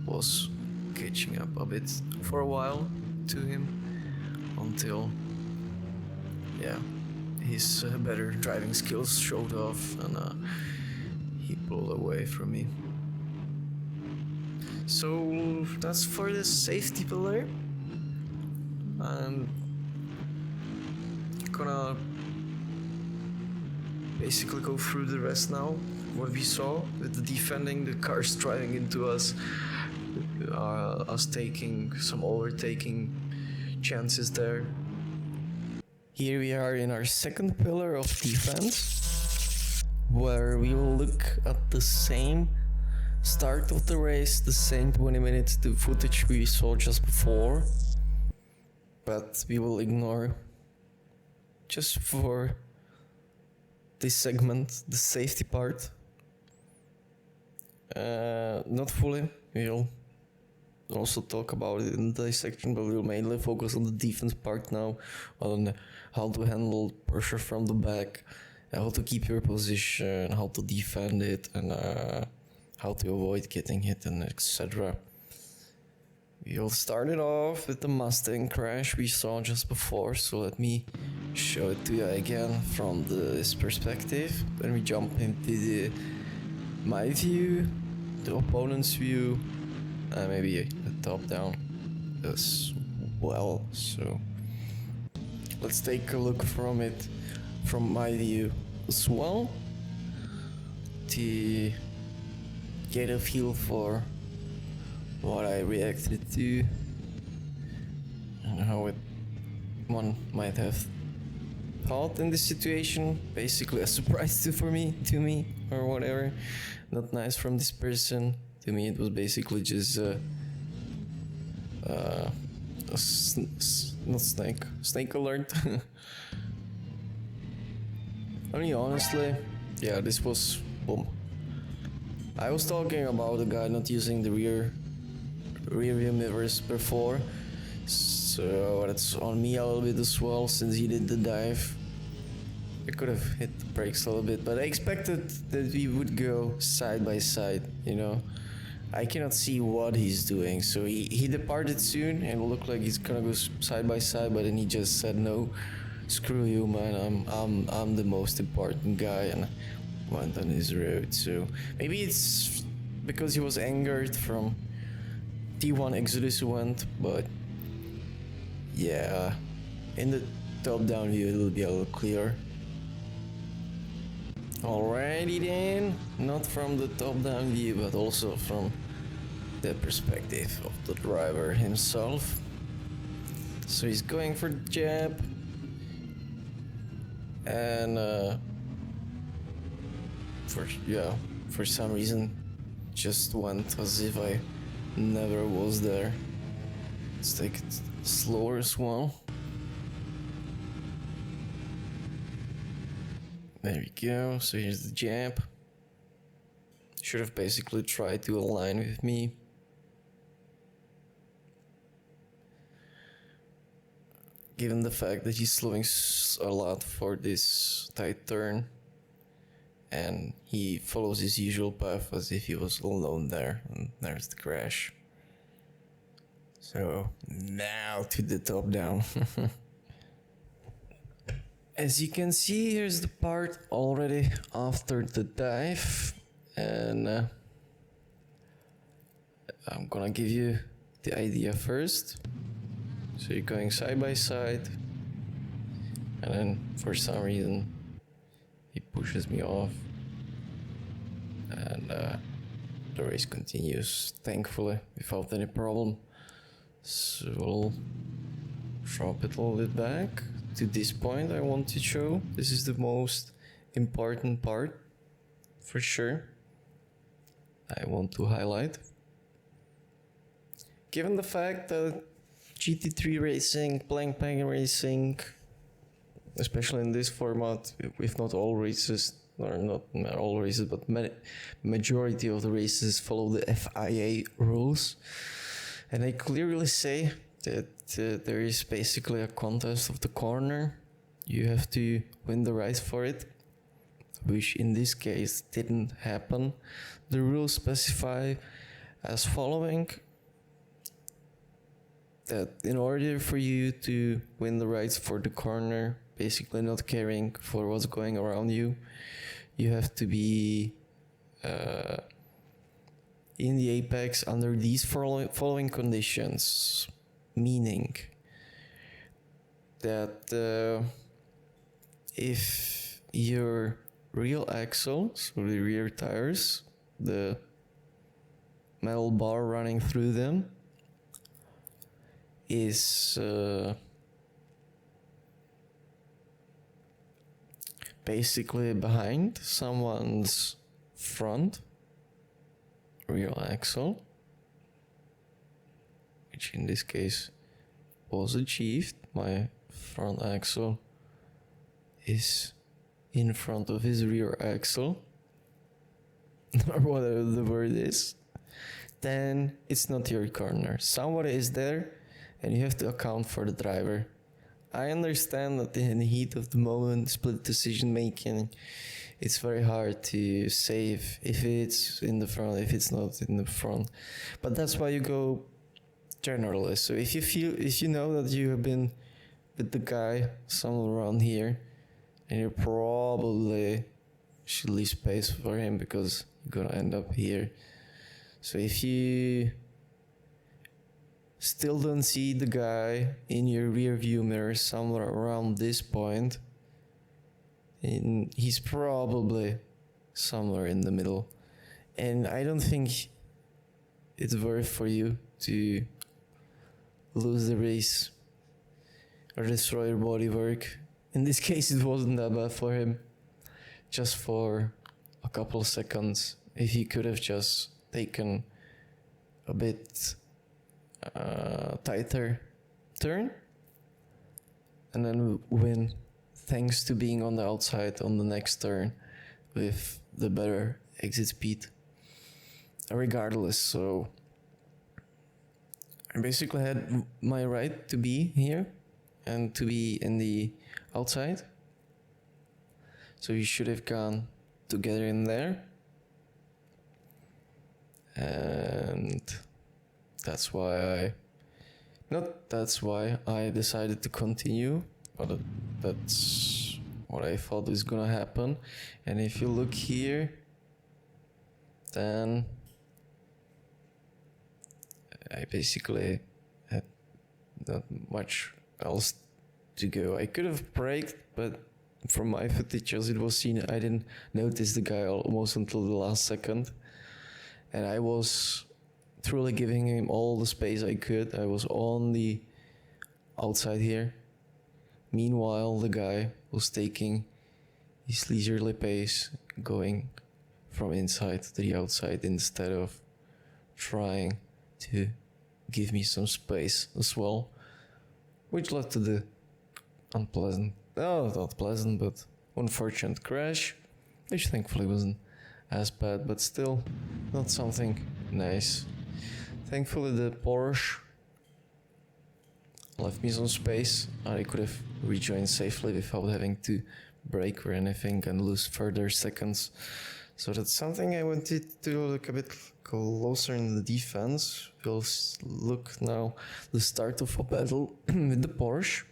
was catching up a bit for a while to him, until his better driving skills showed off and he pulled away from me. So that's for the safety pillar. and gonna basically go through the rest now. What we saw with the defending, the cars driving into us, us taking some overtaking chances there. Here we are in our second pillar of defense, where we will look at the same start of the race, the same 20 minutes, the footage we saw just before, but we will ignore, just for this segment, the safety part. Not fully, we'll also talk about it in the dissection, but we'll mainly focus on the defense part now, on how to handle pressure from the back, how to keep your position, how to defend it, and how to avoid getting hit, and etc. We'll start it off with the Mustang crash we saw just before, so let me show it to you again from this perspective. Then we jump into my view, the opponent's view, and maybe a top down as well. So let's take a look from it from my view as well, to get a feel for what I reacted to and how one might have thought in this situation. Basically a surprise to me or whatever. Not nice from this person. To me it was basically just snake alert. I mean, honestly, yeah, this was boom. I was talking about the guy not using the rear view mirrors before, so that's on me a little bit as well, since he did the dive. I could have hit the brakes a little bit, but I expected that we would go side by side, you know. I cannot see what he's doing, so he departed soon, and it looked like he's gonna go side by side, but then he just said, no, screw you, man, I'm the most important guy, and went on his road. So maybe it's because he was angered from T1 Exodus went, but yeah, in the top-down view it will be a little clearer. Alrighty then, not from the top-down view, but also from the perspective of the driver himself. So he's going for the jab, and for some reason just went as if I never was there. Let's take it slower as well. There we go, so here's the jab. Should have basically tried to align with me. Given the fact that he's slowing a lot for this tight turn, and he follows his usual path as if he was alone there, and there's the crash. So now to the top down. As you can see, here's the part already after the dive, and I'm gonna give you the idea first. So you're going side by side, and then for some reason he pushes me off, and the race continues, thankfully, without any problem. So we'll drop it a little bit back to this point. I want to show this is the most important part for sure. I want to highlight, given the fact that GT3 racing, blank bang racing, especially in this format, if not all races, or not all races, but majority of the races follow the FIA rules. And I clearly say that there is basically a contest of the corner. You have to win the race for it, which in this case didn't happen. The rules specify as following: that in order for you to win the rights for the corner, basically not caring for what's going around you, you have to be in the apex under these following conditions. Meaning, that if your rear axle, so the rear tires, the metal bar running through them, is basically behind someone's front rear axle, which in this case was achieved. My front axle is in front of his rear axle, or whatever the word is, then it's not your corner. Somebody is there and you have to account for the driver. I understand that in the heat of the moment, split decision making, it's very hard to say if it's in the front, if it's not in the front. But that's why you go generalist. So if you know that you have been with the guy somewhere around here, and you probably should leave space for him because you're gonna end up here. So if you still don't see the guy in your rear view mirror somewhere around this point, and he's probably somewhere in the middle. And I don't think it's worth for you to lose the race or destroy your bodywork. In this case, it wasn't that bad for him. Just for a couple of seconds, if he could have just taken a bit tighter turn and then win, thanks to being on the outside on the next turn with the better exit speed. Regardless, so I basically had my right to be here and to be in the outside. So you should have gone together in there. And that's why I decided to continue, but that's what I thought was gonna happen. And if you look here, then I basically had not much else to go. I could have braked, but from my footage as it was seen, I didn't notice the guy almost until the last second. And I was truly giving him all the space I could. I was on the outside here. Meanwhile, the guy was taking his leisurely pace, going from inside to the outside instead of trying to give me some space as well, which led to the not pleasant, but unfortunate crash, which thankfully wasn't as bad, but still not something nice. Thankfully, the Porsche left me some space. I could have rejoined safely without having to brake or anything and lose further seconds. So that's something I wanted to look a bit closer in the defense. We'll look now the start of a battle with the Porsche.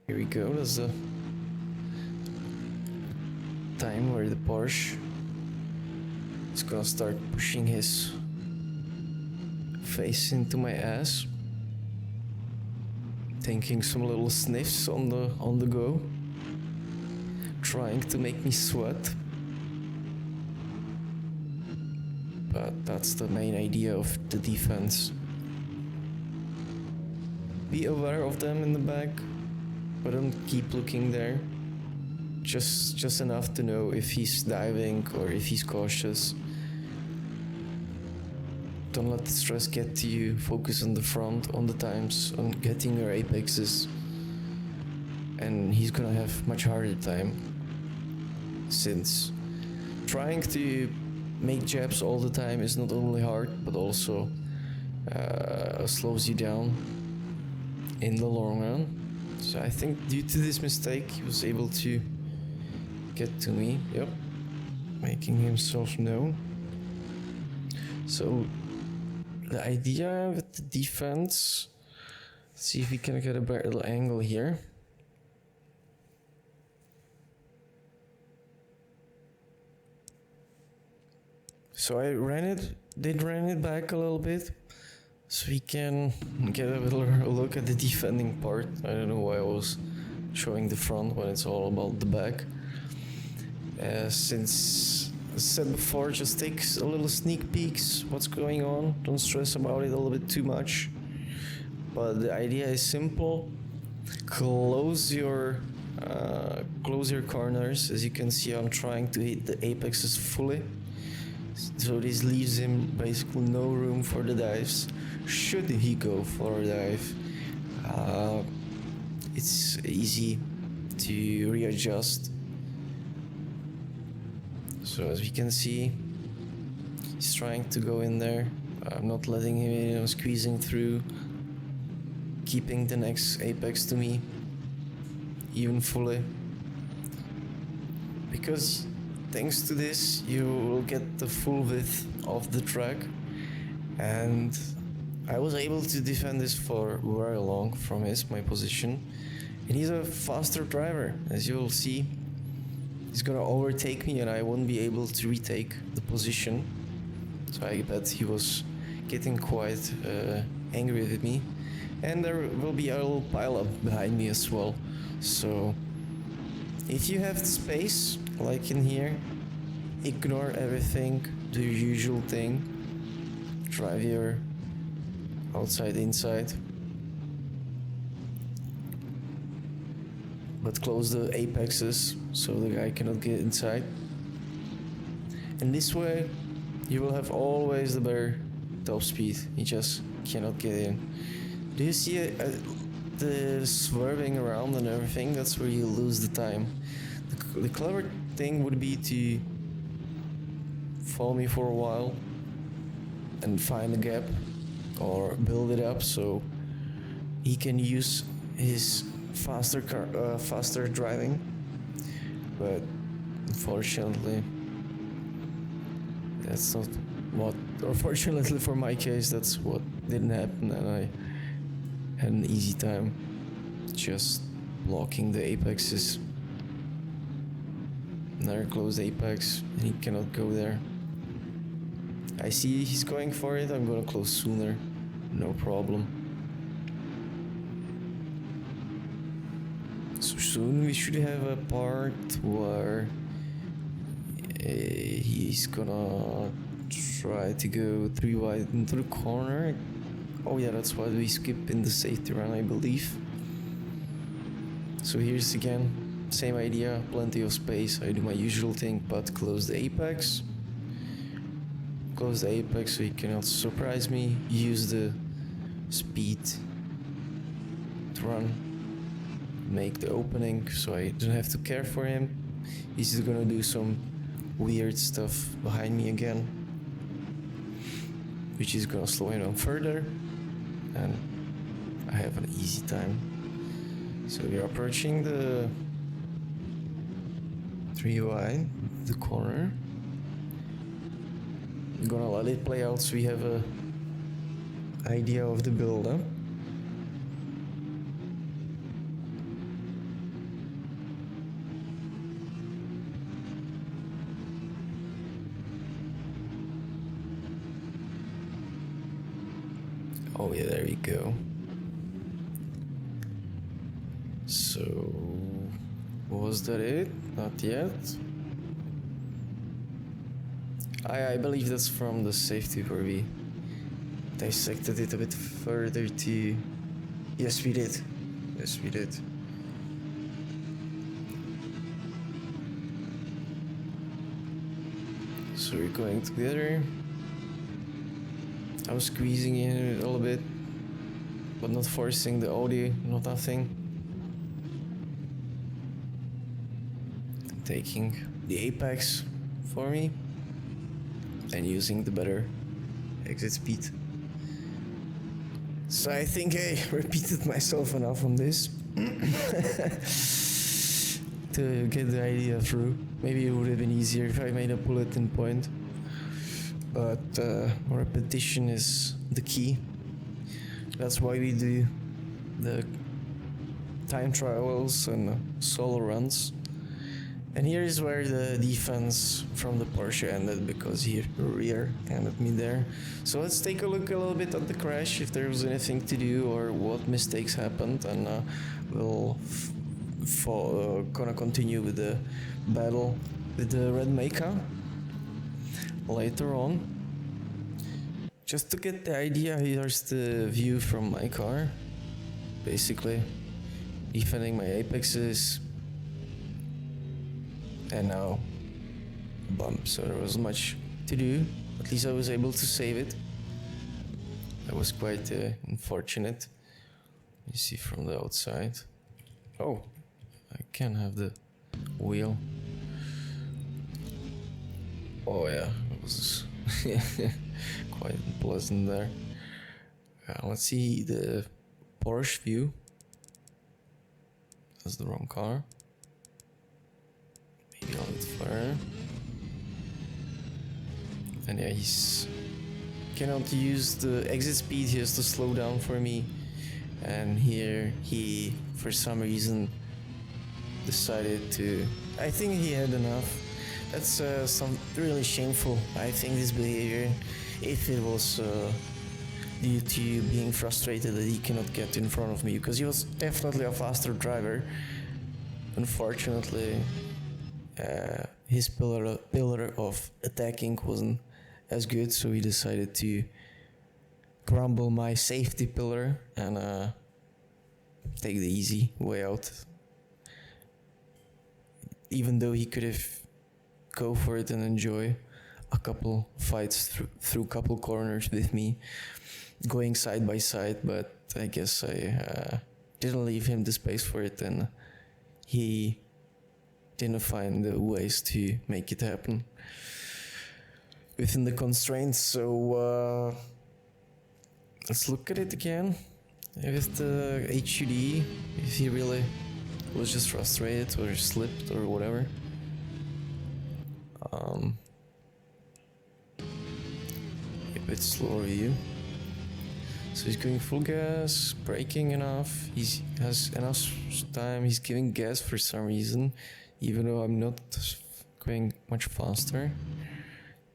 Here we go, that's the time where the Porsche is gonna start pushing his face into my ass, taking some little sniffs on the go, trying to make me sweat. But that's the main idea of the defense. Be aware of them in the back, but don't keep looking there. Just enough to know if he's diving or if he's cautious. Don't let the stress get to you. Focus on the front, on the times, on getting your apexes. And he's gonna have much harder time, since trying to make jabs all the time is not only hard, but also slows you down in the long run. So I think due to this mistake, he was able to get to me, making himself known. So the idea with the defense, let's see if we can get a better angle here. So I ran it back a little bit, so we can get a better look at the defending part. I don't know why I was showing the front when it's all about the back. Since I said before, just take a little sneak peeks what's going on. Don't stress about it a little bit too much. But the idea is simple. Close your corners. As you can see, I'm trying to hit the apexes fully. So this leaves him basically no room for the dives. Should he go for a dive, it's easy to readjust. So as we can see, he's trying to go in there. I'm not letting him in, I'm squeezing through, keeping the next apex to me, even fully. Because thanks to this, you will get the full width of the track. And I was able to defend this for very long from my position. And he's a faster driver, as you will see. He's gonna overtake me and I won't be able to retake the position. So I bet he was getting quite angry with me. And there will be a little pile up behind me as well. So if you have the space, like in here, ignore everything, do your usual thing. Drive your outside, inside. But close the apexes so the guy cannot get inside. And this way, you will have always the better top speed. He just cannot get in. Do you see the swerving around and everything? That's where you lose the time. The clever thing would be to follow me for a while and find a gap or build it up so he can use his faster driving. But unfortunately, that's not what, or fortunately for my case, that's what didn't happen, and I had an easy time just blocking the apexes. Another closed apex, and he cannot go there. I see he's going for it, I'm gonna close sooner, no problem. So soon we should have a part where he's gonna try to go 3 wide into the corner. Oh yeah, that's why we skip in the safety run, I believe. So here's again, same idea, plenty of space. I do my usual thing, but close the apex. Close the apex so he cannot surprise me. Use the speed to run. Make the opening so I don't have to care for him. He's just gonna do some weird stuff behind me again, which is gonna slow him down further, and I have an easy time. So we're approaching the 3 wide, the corner. I'm gonna let it play out so we have a idea of the build-up. Oh yeah, there we go. So, was that it? Not yet. I believe that's from the safety where we dissected it a bit further to... Yes, we did. Yes, we did. So we're going together. I'm squeezing in a little bit, but not forcing the Audi, not nothing. Taking the apex for me and using the better exit speed. So I think I repeated myself enough on this to get the idea through. Maybe it would have been easier if I made a bulletin point. But repetition is the key. That's why we do the time trials and solo runs. And here is where the defense from the Porsche ended, because he rear-ended me there. So let's take a look a little bit at the crash, if there was anything to do or what mistakes happened, and we'll gonna continue with the battle with the red Mecha later on. Just to get the idea, here's the view from my car. Basically, defending my apexes. And now bump, so there wasn't much to do. At least I was able to save it. That was quite unfortunate. You see from the outside. Oh, I can have the wheel. Oh yeah, it was quite unpleasant there. Let's see the Porsche view. That's the wrong car. Maybe a little bit further. And yeah, he's cannot use the exit speed. He has to slow down for me. And here he, for some reason, decided to. I think he had enough. That's some really shameful. I think this behavior, if it was due to being frustrated that he cannot get in front of me, because he was definitely a faster driver. Unfortunately, his pillar of attacking wasn't as good, so he decided to crumble my safety pillar and take the easy way out. Even though he could have go for it and enjoy a couple fights through couple corners with me, going side by side, but I guess I didn't leave him the space for it, and he didn't find the ways to make it happen within the constraints. So let's look at it again with the HUD, if he really was just frustrated or slipped or whatever. A bit slower view. So he's going full gas, braking enough, he has enough time, he's giving gas for some reason, even though I'm not going much faster.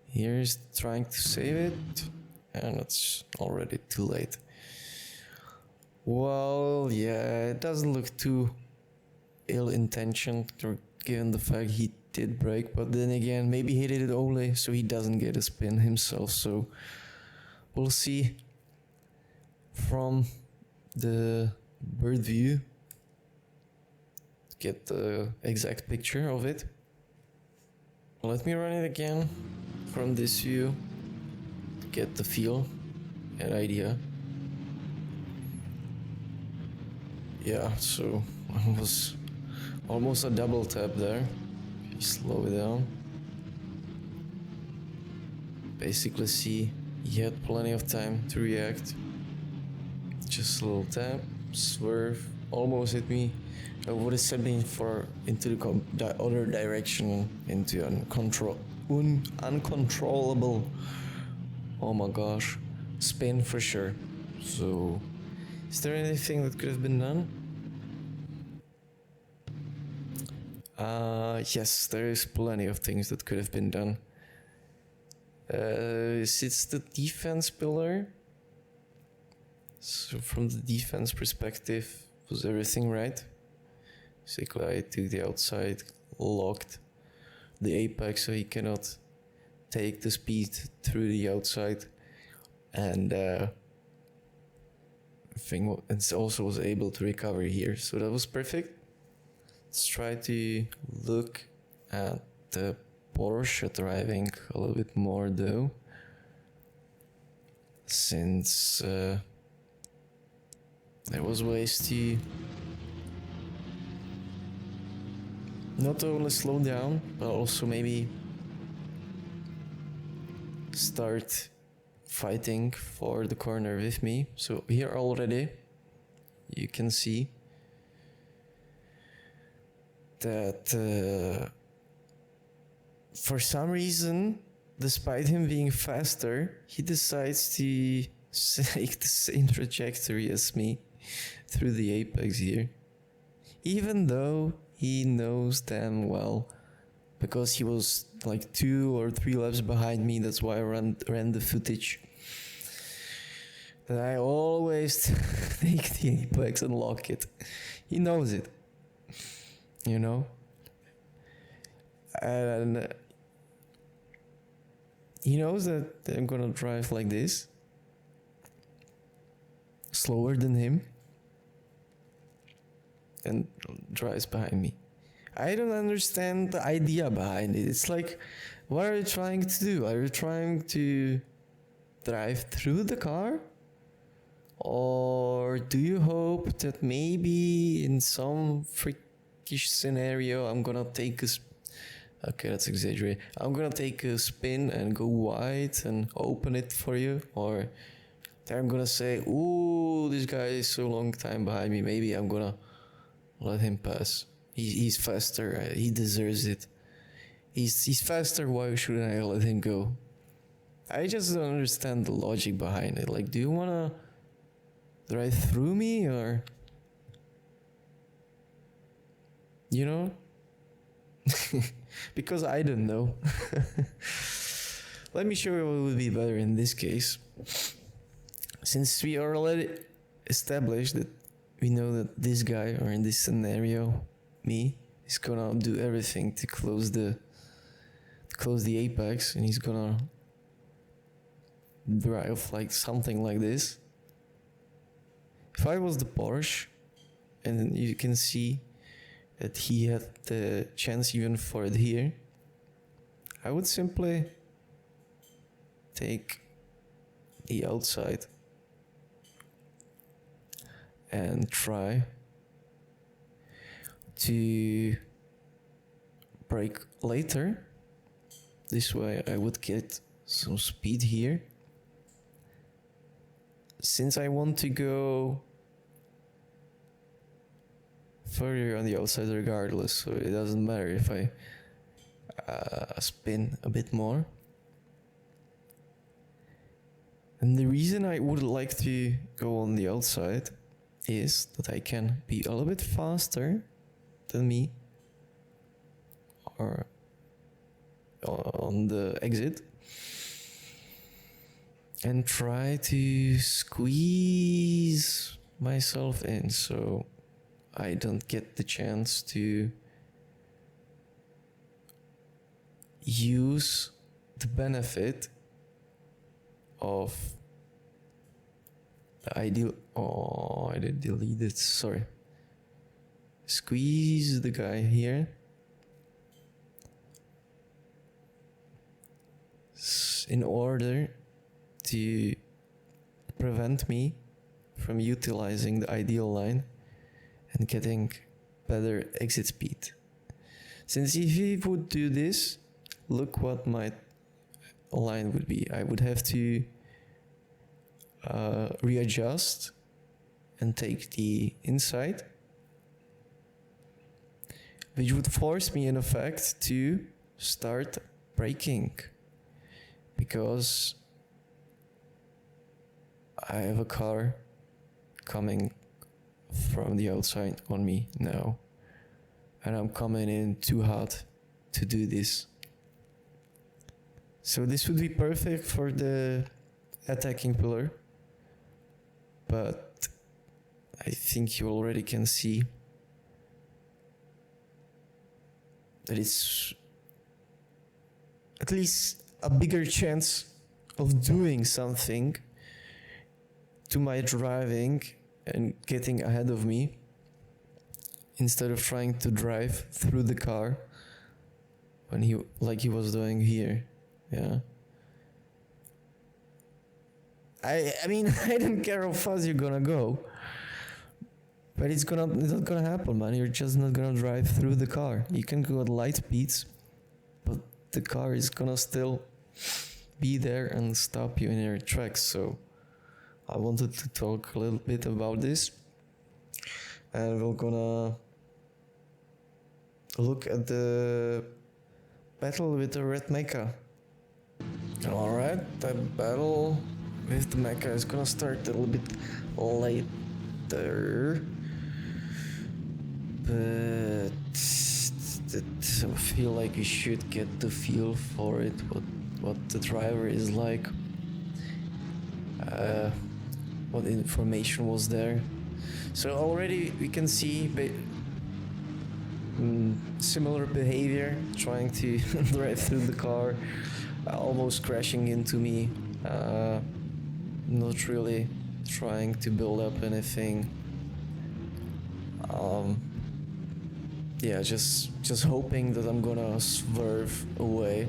Here's trying to save it, and it's already too late. Well, yeah, it doesn't look too ill-intentioned, given the fact he did brake, but then again, maybe he did it only so he doesn't get a spin himself, so we'll see. From the bird view, get the exact picture of it. Let me run it again from this view to get the feel and idea. Yeah, so it was almost a double tap there. You slow it down. Basically see he had plenty of time to react. Just a little tap, swerve, almost hit me. I would have sent me into the other direction, into uncontrollable, oh my gosh, spin for sure. So, is there anything that could have been done? Yes, there is plenty of things that could have been done. It's the defense pillar. So from the defense perspective, was everything right? Basically, I took the outside, locked the apex so he cannot take the speed through the outside, and I think it also was able to recover here, so that was perfect. Let's try to look at the Porsche driving a little bit more though, since there was ways to not only slow down, but also maybe start fighting for the corner with me. So here already you can see that for some reason, despite him being faster, he decides to take the same trajectory as me through the apex here, even though he knows damn well because he was like 2 or 3 laps behind me. That's why I ran the footage. That I always take the apex and lock it. He knows it, you know. And he knows that I'm gonna drive like this, slower than him, and drives behind me. I don't understand the idea behind it. It's like, what are you trying to do? Are you trying to drive through the car? Or do you hope that maybe in some freakish scenario I'm gonna take a okay, that's exaggerated. I'm gonna take a spin and go wide and open it for you? Or they're gonna say, ooh, this guy is so long time behind me, maybe I'm gonna let him pass. He's faster, he deserves it. He's faster, why shouldn't I let him go? I just don't understand the logic behind it. Like, do you wanna drive through me, or, you know? Because I don't know. Let me show you what would be better in this case. Since we already established that we know that this guy, or in this scenario, me, is gonna do everything to close the apex, and he's gonna drive like something like this. If I was the Porsche, and you can see that he had the chance even for it here, I would simply take the outside and try to brake later. This way I would get some speed here. Since I want to go further on the outside regardless, so it doesn't matter if I spin a bit more. And the reason I would like to go on the outside is that I can be a little bit faster than me, or on the exit, and try to squeeze myself in so I don't get the chance to use the benefit of the ideal. Oh, I did delete it, sorry. Squeeze the guy here in order to prevent me from utilizing the ideal line and getting better exit speed. Since if he would do this, look what my line would be. I would have to readjust and take the inside, which would force me in effect to start braking, because I have a car coming from the outside on me now, and I'm coming in too hot to do this. So this would be perfect for the attacking pillar, but I think you already can see that it's at least a bigger chance of doing something to my driving and getting ahead of me, instead of trying to drive through the car when he was doing here. Yeah. I mean, I don't care how fast you're gonna go, but it's not gonna happen, man. You're just not gonna drive through the car. You can go at light speeds, but the car is gonna still be there and stop you in your tracks. So I wanted to talk a little bit about this, and we're gonna look at the battle with the red mecha. Alright, the battle with the mecha is gonna start a little bit later, but I feel like you should get the feel for it, what the driver is like, what information was there. So already we can see similar behavior, trying to drive through the car, almost crashing into me, not really trying to build up anything. Yeah, just hoping that I'm gonna swerve away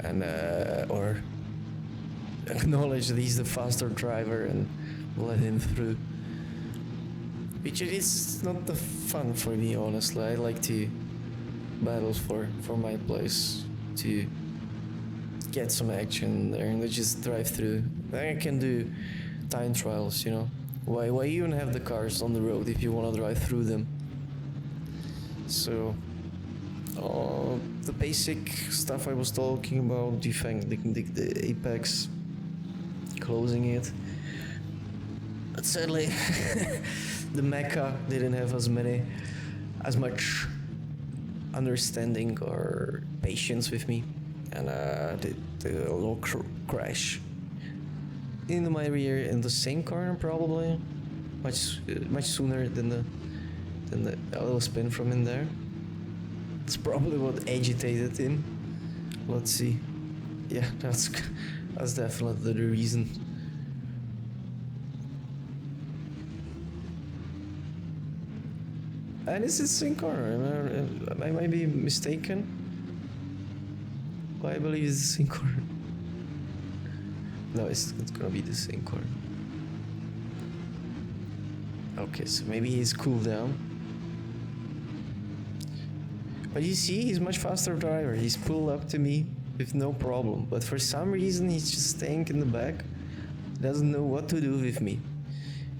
and or acknowledge that he's the faster driver and let him through. Which is not the fun for me, honestly. I like to battle for my place, to get some action there and just drive through. Then I can do time trials, you know. Why even have the cars on the road if you want to drive through them? So, the basic stuff I was talking about, the apex, closing it. But sadly, the mecha didn't have as much understanding or patience with me, and did a little crash into my rear in the same corner, probably much sooner than the little spin from in there. It's probably what agitated him. Let's see. Yeah, that's definitely the reason. And it's the same corner. I might be mistaken, but I believe it's the same corner. No, it's gonna be the same corner. Okay, so maybe he's cooled down. But you see, he's much faster driver. He's pulled up to me with no problem. But for some reason, he's just staying in the back. Doesn't know what to do with me.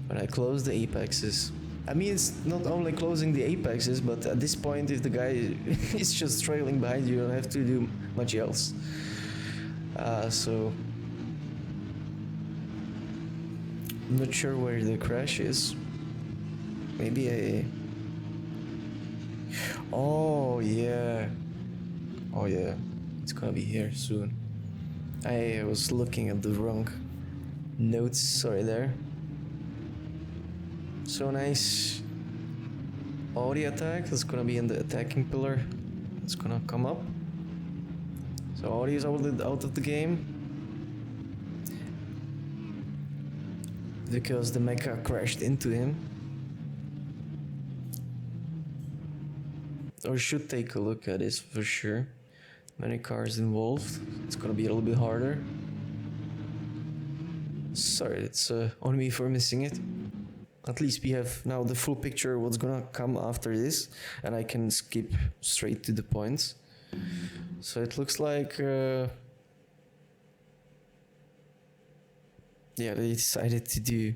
When I close the apexes. I mean, it's not only closing the apexes, but at this point, if the guy is just trailing behind you, you don't have to do much else. So I'm not sure where the crash is. Maybe oh yeah, it's gonna be here soon. I was looking at the wrong notes, sorry there. So nice Audi attack, that's gonna be in the attacking pillar. It's gonna come up. So Audi is out of the game because the mecha crashed into him. Or should take a look at this for sure. Many cars involved. It's gonna be a little bit harder. Sorry, it's on me for missing it. At least we have now the full picture of what's gonna come after this, and I can skip straight to the points. So it looks like yeah, they decided to do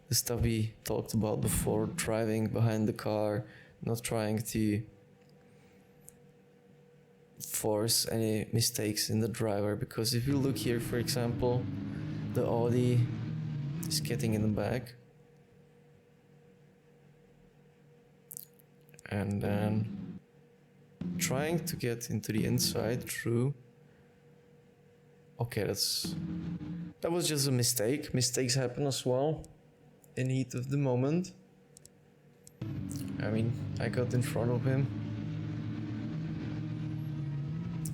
the stuff we talked about before, driving behind the car, not trying to force any mistakes in the driver, because if you look here, for example, the Audi is getting in the back and then trying to get into the inside through. Okay, that was just a mistake. Mistakes happen as well in heat of the moment. I mean, I got in front of him.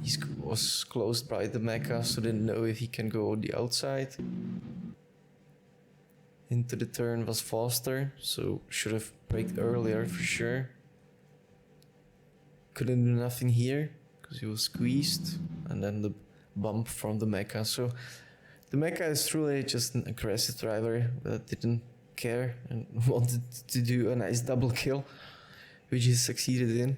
He was closed by the mecha, so didn't know if he can go on the outside. Into the turn was faster, so should have braked earlier for sure. Couldn't do nothing here because he was squeezed, and then the bump from the mecha. So the mecha is truly just an aggressive driver that didn't care and wanted to do a nice double kill, which he succeeded in.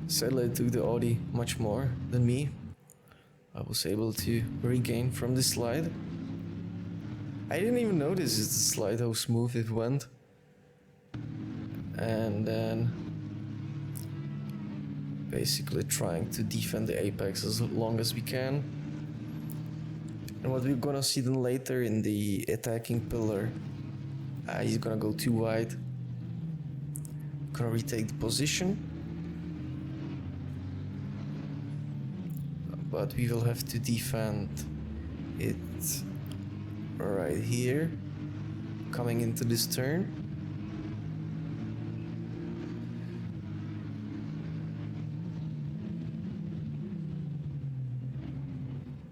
Sadly, it took the Audi much more than me. I was able to regain from the slide. I didn't even notice the slide, how smooth it went. And then basically trying to defend the apex as long as we can. And what we're gonna see then later in the attacking pillar, he's gonna go too wide. gonna retake the position. But we will have to defend it right here, coming into this turn.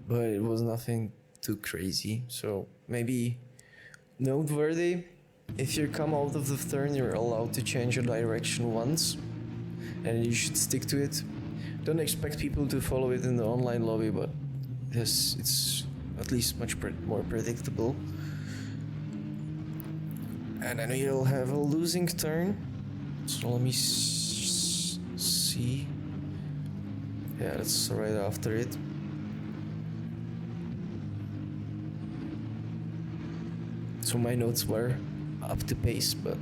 But it was nothing too crazy, so maybe noteworthy. If you come out of the turn, you're allowed to change your direction once, and you should stick to it. Don't expect people to follow it in the online lobby, but yes, it's at least much more predictable. And then you'll have a losing turn. So let me see. Yeah, that's right after it. So my notes were up to pace, but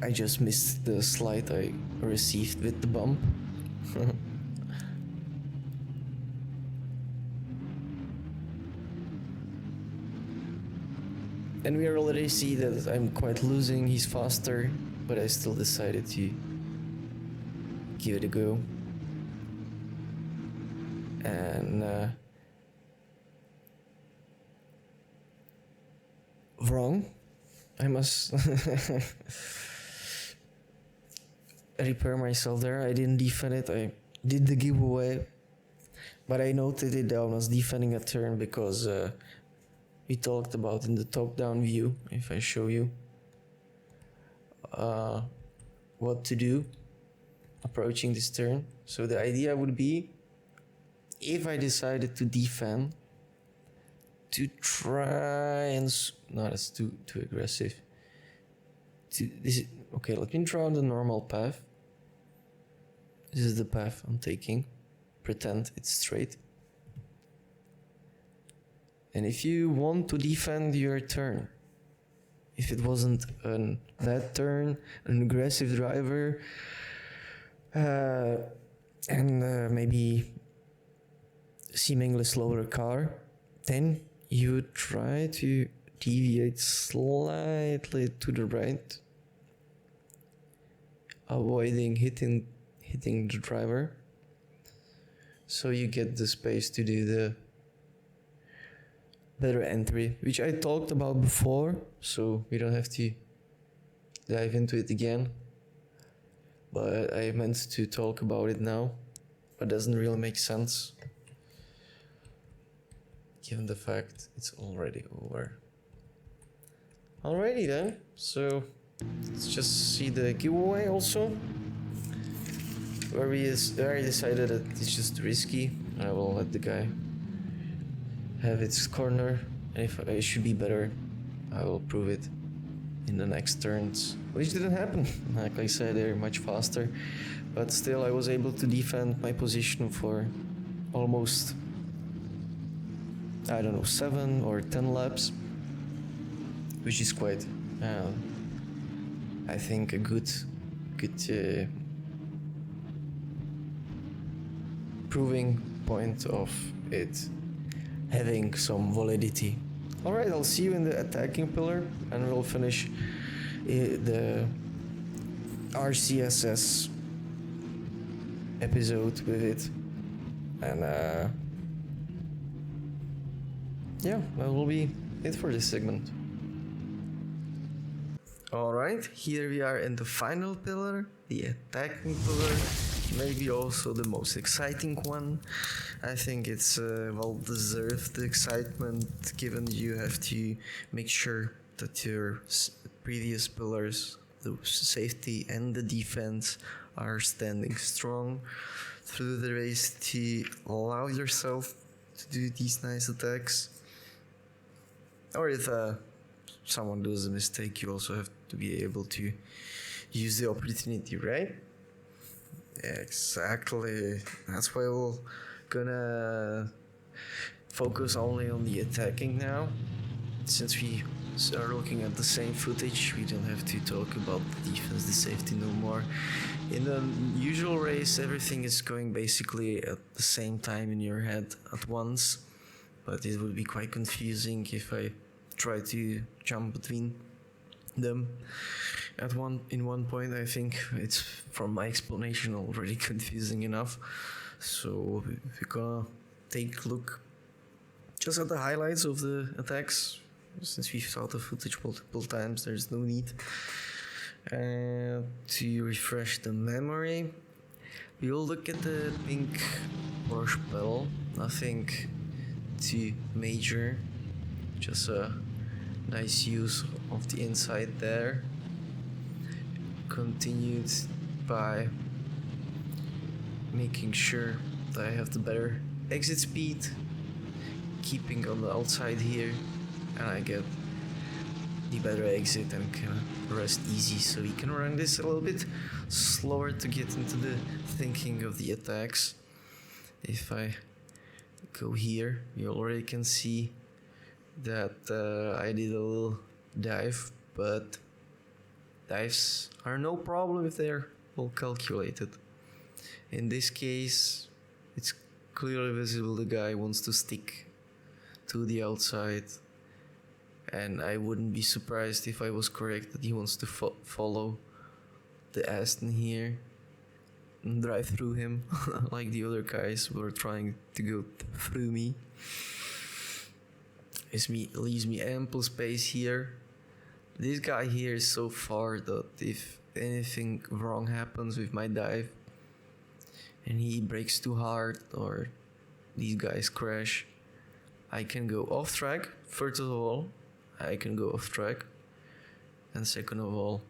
I just missed the slide I received with the bump. And we already see that I'm quite losing, he's faster, but I still decided to give it a go. And wrong. I must repair myself there. I didn't defend it. I did the giveaway, but I noted it down as defending a turn because we talked about in the top-down view, if I show you what to do approaching this turn. So the idea would be, if I decided to defend, to try and no, that's too aggressive. Okay, let me draw the normal path. This is the path I'm taking. Pretend it's straight. And if you want to defend your turn, if it wasn't a bad turn, an aggressive driver, and maybe seemingly slower car, then you would try to deviate slightly to the right, avoiding hitting the driver, so you get the space to do the better entry, which I talked about before, so we don't have to dive into it again. But I meant to talk about it now, but it doesn't really make sense given the fact it's already over. Alrighty then, so let's just see the giveaway also, where I decided that it's just risky. I will let the guy have its corner, and if I should be better, I will prove it in the next turns, which didn't happen. Like I said, they're much faster, but still I was able to defend my position for almost, I don't know, 7 or 10 laps, which is quite, I think, a good proving point of it having some validity. Alright, I'll see you in the attacking pillar, and we'll finish the RCSS episode with it. And yeah, that will be it for this segment. Alright, here we are in the final pillar, the attacking pillar. Maybe also the most exciting one. I think it's well-deserved excitement, given you have to make sure that your previous pillars, the safety and the defense, are standing strong through the race to allow yourself to do these nice attacks. Or if someone does a mistake, you also have to be able to use the opportunity, right? Exactly. That's why we're gonna focus only on the attacking now. Since we are looking at the same footage, we don't have to talk about the defense, the safety no more. In the usual race, everything is going basically at the same time in your head at once, but it would be quite confusing if I try to jump between them. in one point, I think it's from my explanation already confusing enough. So we're gonna take a look just at the highlights of the attacks. Since we saw the footage multiple times, there's no need to refresh the memory. We'll look at the pink Porsche pedal. Nothing too major, just a nice use of the inside there. Continued by making sure that I have the better exit speed, keeping on the outside here, and I get the better exit and can rest easy, so we can run this a little bit slower to get into the thinking of the attacks. If I go here, you already can see that I did a little dive, but dives are no problem if they're well calculated. In this case, it's clearly visible the guy wants to stick to the outside, and I wouldn't be surprised if I was correct that he wants to follow the Aston here and drive through him like the other guys were trying to go through me. Leaves me ample space here. This guy here is so far that if anything wrong happens with my dive and he brakes too hard or these guys crash, I can go off track. First of all, I can go off track, and second of all,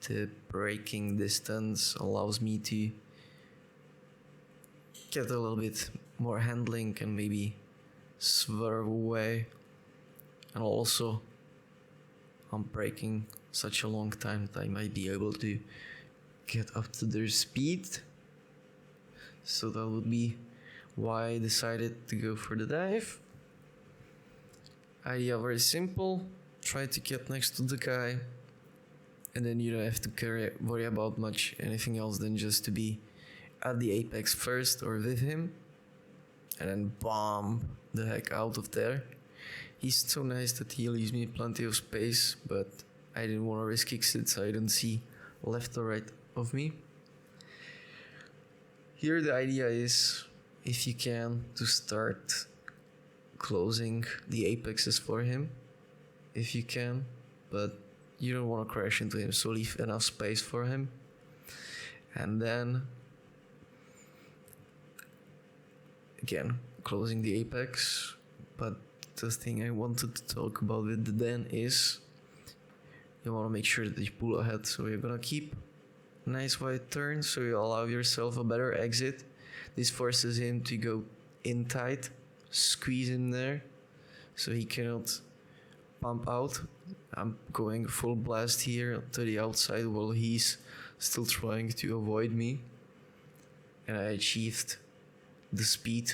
the braking distance allows me to get a little bit more handling and maybe swerve away. And also, I'm braking such a long time that I might be able to get up to their speed. So that would be why I decided to go for the dive. Idea very simple. Try to get next to the guy, and then you don't have to worry about much anything else than just to be at the apex first or with him, and then bomb the heck out of there. He's so nice that he leaves me plenty of space, but I didn't want to risk exit, so I don't see left or right of me. Here the idea is, if you can, to start closing the apexes for him, if you can, but you don't want to crash into him, so leave enough space for him. And then, again, closing the apex. But the thing I wanted to talk about with the Den is, you want to make sure that you pull ahead, so you're gonna keep a nice wide turn, so you allow yourself a better exit. This forces him to go in tight, squeeze in there, so he cannot pump out. I'm going full blast here to the outside while he's still trying to avoid me, and I achieved the speed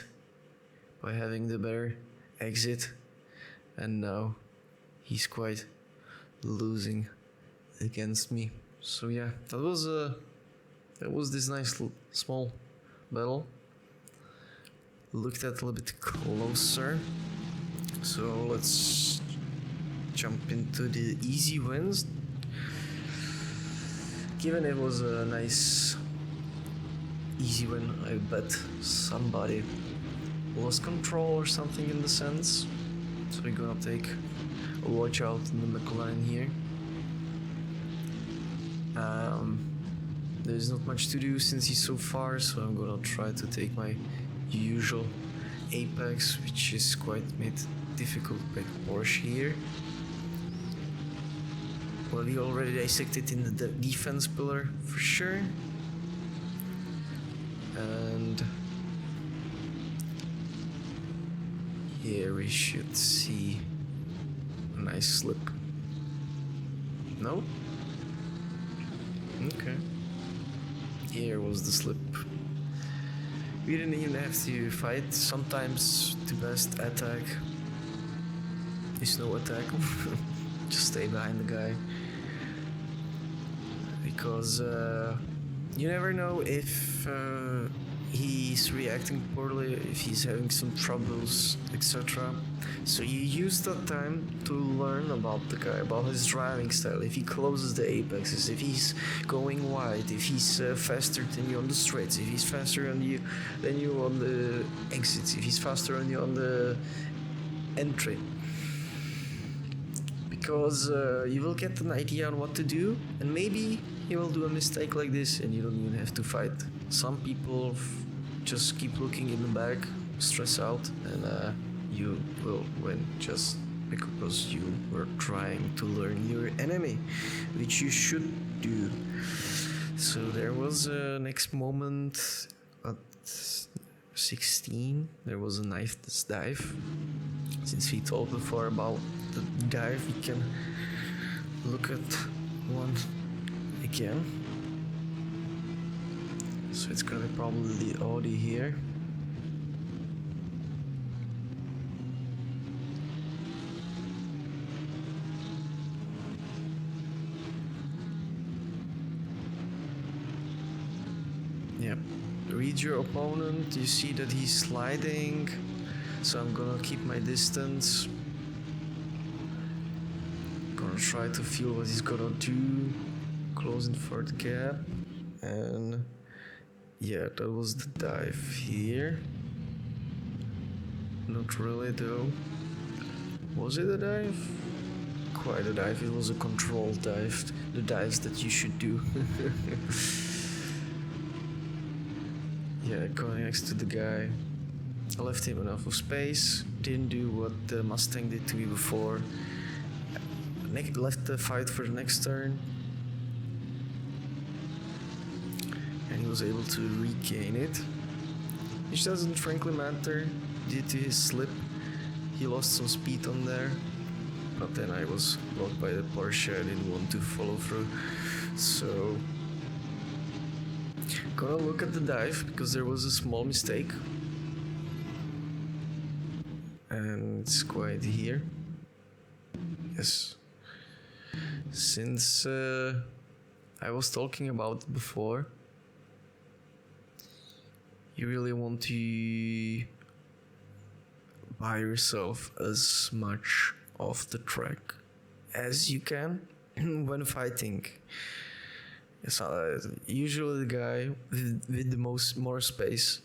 by having the better exit, and now he's quite losing against me. So yeah, that was this nice small battle. Looked at a little bit closer, so let's jump into the easy wins. Given it was a nice easy win, I bet somebody lost control or something in the sense, so we're gonna take a watch out in the McLaren here. There's not much to do since he's so far, so I'm gonna try to take my usual apex, which is quite made difficult by Porsche here. Well, we already dissected in the defense pillar for sure, and here we should see a nice slip. No? Okay. Here was the slip. We didn't even have to fight. Sometimes the best attack is no attack. Just stay behind the guy. Because you never know if he's reacting poorly, if he's having some troubles, etc. So you use that time to learn about the guy, about his driving style, if he closes the apexes, if he's going wide, if he's faster than you on the straights, if he's faster than you on the exits, if he's faster than you on the entry. Because you will get an idea on what to do, and maybe you will do a mistake like this and you don't even have to fight. Some people just keep looking in the back, stress out, and you will win just because you were trying to learn your enemy, which you should do. So there was a next moment at 16, there was a knife dive. Since we talked before about the dive, we can look at one again. So it's gonna be probably the Audi here. Yep. Read your opponent, you see that he's sliding, so I'm gonna keep my distance. Gonna try to feel what he's gonna do, closing for the gap, and yeah, that was the dive here. Not really though. Was it a dive? Quite a dive, it was a controlled dive, the dives that you should do. Yeah, going next to the guy. I left him enough of space, didn't do what the Mustang did to me before. Left the fight for the next turn. And he was able to regain it. Which doesn't frankly matter, due to his slip. He lost some speed on there. But then I was blocked by the Porsche, I didn't want to follow through. So gonna look at the dive, because there was a small mistake. And it's quite here. Yes. Since I was talking about it before, you really want to buy yourself as much of the track as you can when fighting. So, usually the guy with the more space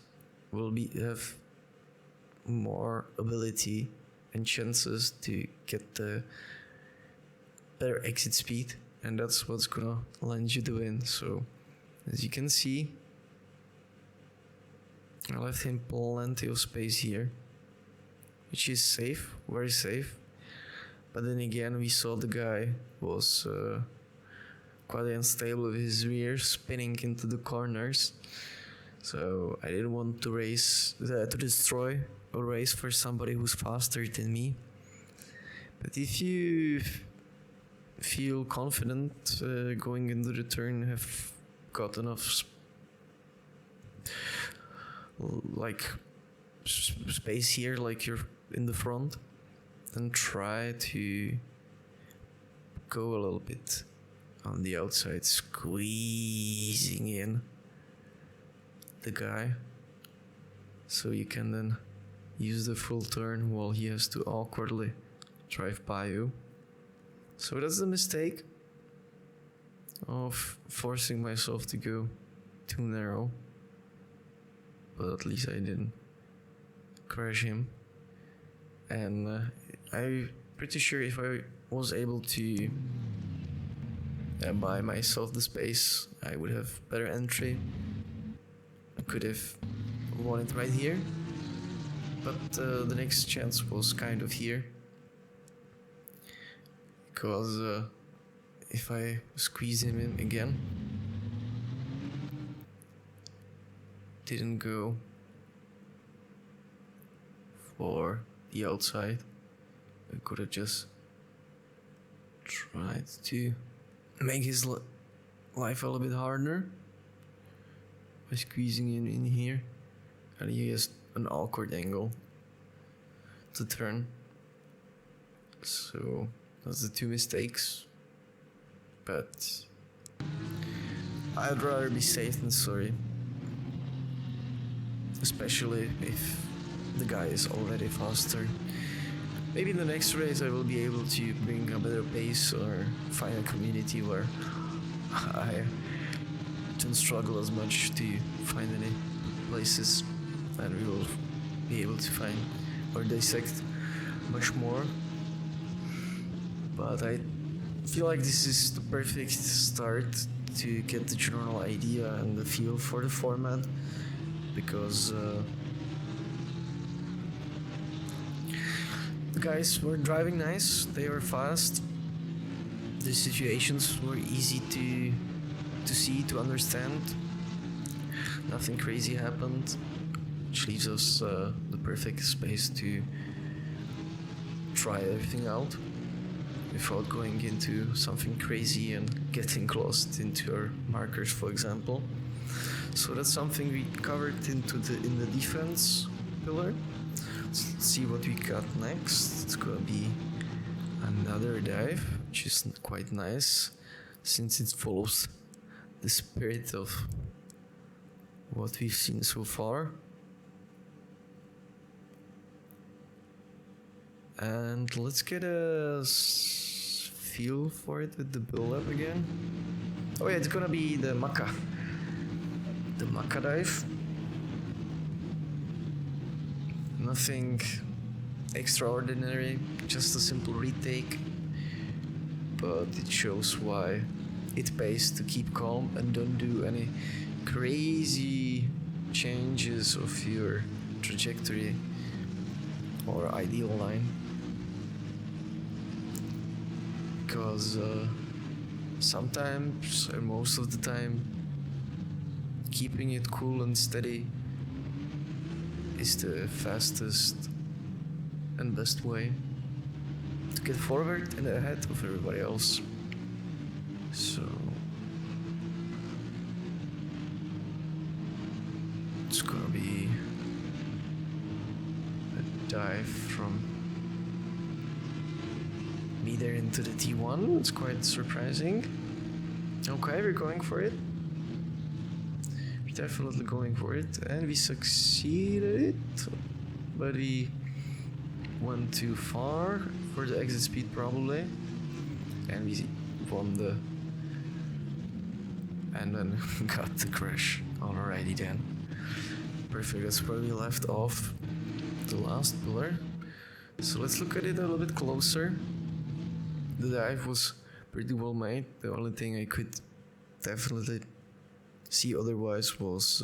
will have more ability and chances to get the better exit speed, and that's what's gonna land you the win. So as you can see, I left him plenty of space here, which is safe, very safe. But then again, we saw the guy was quite unstable with his rear spinning into the corners. So I didn't want to destroy a race for somebody who's faster than me. But if you feel confident going into the turn, have got enough space here, like you're in the front, then try to go a little bit on the outside, squeezing in the guy, so you can then use the full turn while he has to awkwardly drive by you. So that's the mistake of forcing myself to go too narrow, but at least I didn't crash him. And I'm pretty sure if I was able to buy myself the space, I would have better entry. I could have won it right here, but the next chance was kind of here, because if I squeeze him in again, didn't go for the outside, I could have just tried to make his life a little bit harder by squeezing in here, and he has an awkward angle to turn. So that's the two mistakes, but I'd rather be safe than sorry. especially if the guy is already faster. Maybe in the next race I will be able to bring a better pace or find a community where I don't struggle as much to find any places, and we will be able to find or dissect much more. But I feel like this is the perfect start to get the general idea and the feel for the format, because the guys were driving nice, they were fast, the situations were easy to see, to understand, nothing crazy happened, which leaves us the perfect space to try everything out without going into something crazy and getting lost into our markers, for example. So that's something we covered in the defense pillar. Let's see what we got next. It's gonna be another dive, which is quite nice since it follows the spirit of what we've seen so far. And let's get a feel for it with the build-up again. Oh yeah, it's gonna be the Maca dive. Nothing extraordinary, just a simple retake, but it shows why it pays to keep calm and don't do any crazy changes of your trajectory or ideal line, because sometimes and most of the time keeping it cool and steady is the fastest and best way to get forward and ahead of everybody else. So it's gonna be a dive from me there into the T1. It's quite surprising. Okay, we're going for it. We're definitely going for it, and we succeeded, but we went too far for the exit speed probably, and we won the and then got the crash. Alrighty then. Perfect, that's where we left off the last pillar. So let's look at it a little bit closer. The dive was pretty well made. The only thing I could definitely see otherwise was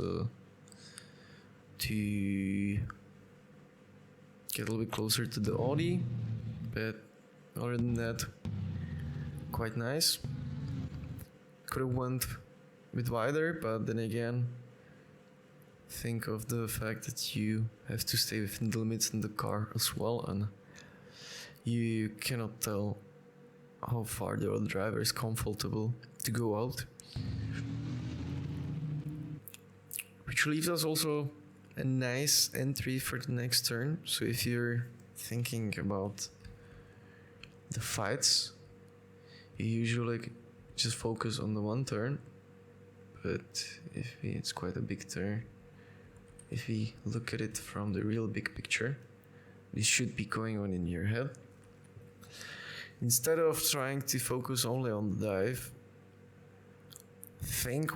to get a little bit closer to the Audi, but other than that, quite nice. Could have went a bit wider, but then again, think of the fact that you have to stay within the limits in the car as well, and you cannot tell how far the other driver is comfortable to go out. Which leaves us also a nice entry for the next turn. So if you're thinking about the fights, you usually just focus on the one turn, but it's quite a big turn. If we look at it from the real big picture, this should be going on in your head. Instead of trying to focus only on the dive, think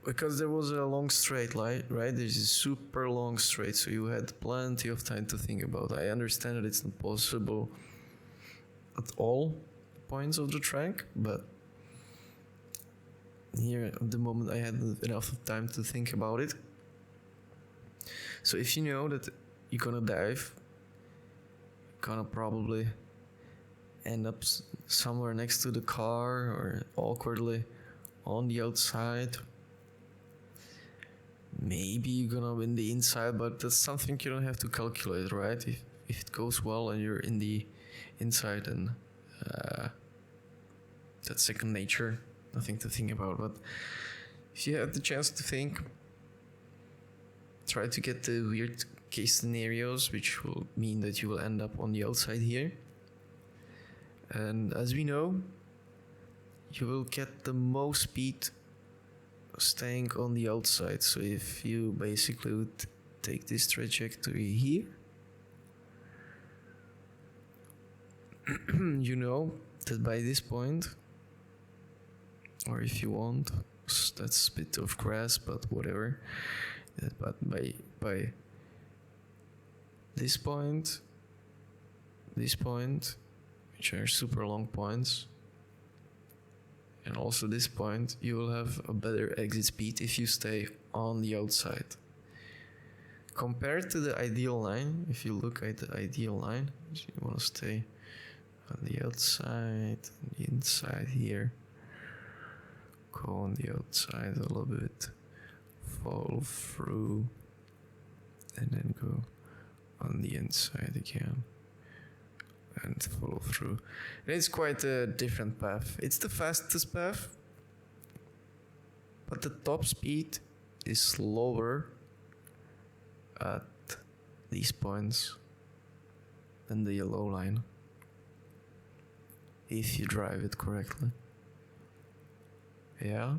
because there was a long straight line, right? There's a super long straight, so you had plenty of time to think about. I understand that it's not possible at all points of the track, but here at the moment I had enough time to think about it. So if you know that you're gonna dive, you're gonna probably end up somewhere next to the car or awkwardly on the outside. Maybe you're gonna win the inside, but that's something you don't have to calculate, right? If it goes well and you're in the inside, and that's second nature, nothing to think about. But if you have the chance to think, try to get the weird case scenarios, which will mean that you will end up on the outside here. And as we know, you will get the most speed staying on the outside. So if you basically would take this trajectory here, you know that by this point, or if you want, that's a bit of grass, but whatever. But by this point, which are super long points, and also this point, you will have a better exit speed if you stay on the outside. Compared to the ideal line, if you look at the ideal line, you want to stay on the outside, on the inside here. Go on the outside a little bit, follow through, and then go on the inside again and follow through. And it's quite a different path. It's the fastest path, but the top speed is slower at these points than the yellow line, if you drive it correctly. Yeah,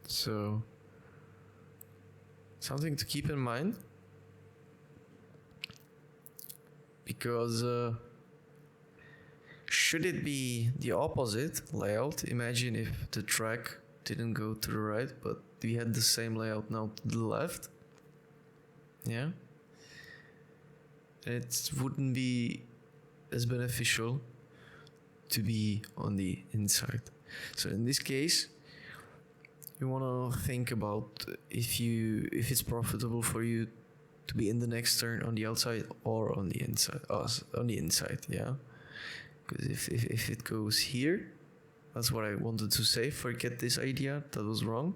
so something to keep in mind, because should it be the opposite layout, imagine if the track didn't go to the right but we had the same layout now to the left, yeah, it wouldn't be as beneficial to be on the inside. So in this case, you want to think about if it's profitable for you to be in the next turn on the outside or on the inside. On the inside, yeah. Because if it goes here, that's what I wanted to say. Forget this idea, that was wrong.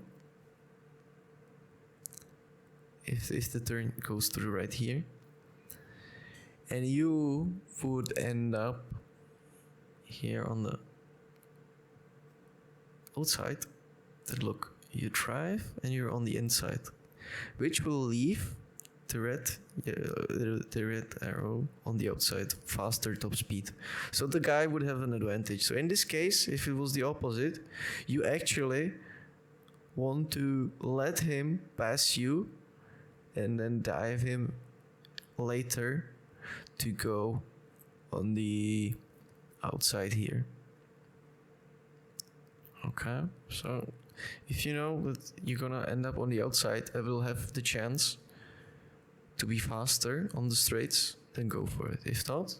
If the turn goes to the right here, and you would end up here on the outside, then look, you drive and you're on the inside, which will leave the red arrow on the outside, faster top speed. So the guy would have an advantage. So in this case, if it was the opposite, you actually want to let him pass you and then dive him later to go on the outside here. Okay, so if you know that you're gonna end up on the outside, I will have the chance to be faster on the straights, then go for it. If not,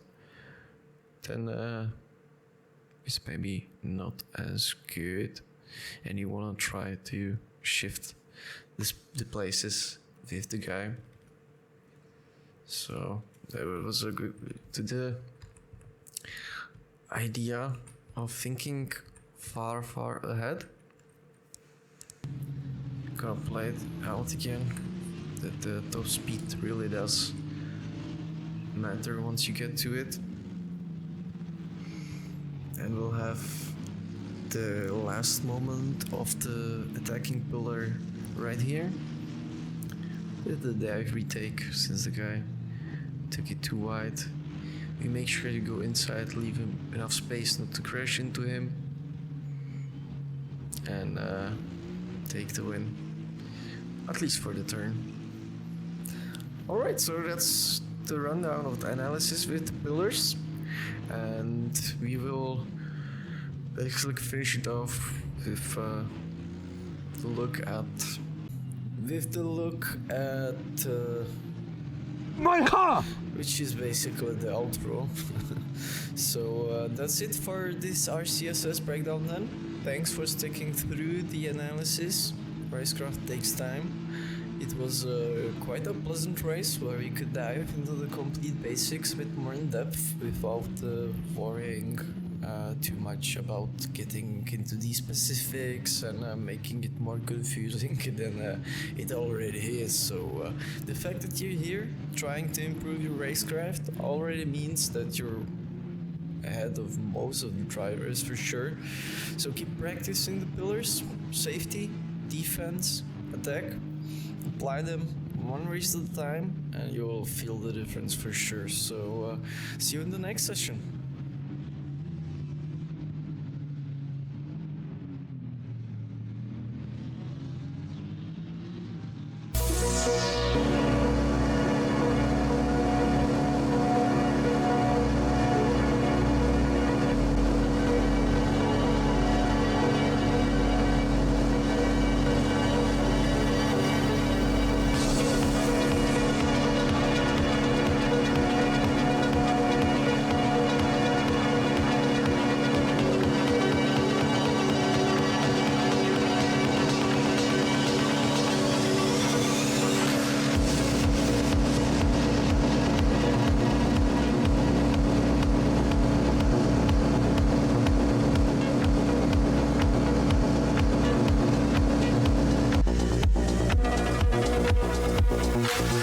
then it's maybe not as good, and you wanna try to shift the places with the guy. So that was a good to the idea of thinking far ahead. Gonna play it out again, that the top speed really does matter once you get to it. And we'll have the last moment of the attacking pillar right here with the dive retake, since the guy took it too wide. We make sure to go inside, leave him enough space not to crash into him, and take the win, at least for the turn. Alright, so that's the rundown of the analysis with the pillars, and we will basically finish it off with the look at my car, which is basically the outro. So that's it for this RCSS breakdown then. Thanks for sticking through the analysis. RaceCraft takes time. It was quite a pleasant race where we could dive into the complete basics a bit more in depth without worrying too much about getting into these specifics and making it more confusing than it already is. So the fact that you're here trying to improve your racecraft already means that you're ahead of most of the drivers for sure. So keep practicing the pillars: safety, defense, attack. Apply them one race at a time and you'll feel the difference for sure. So see you in the next session.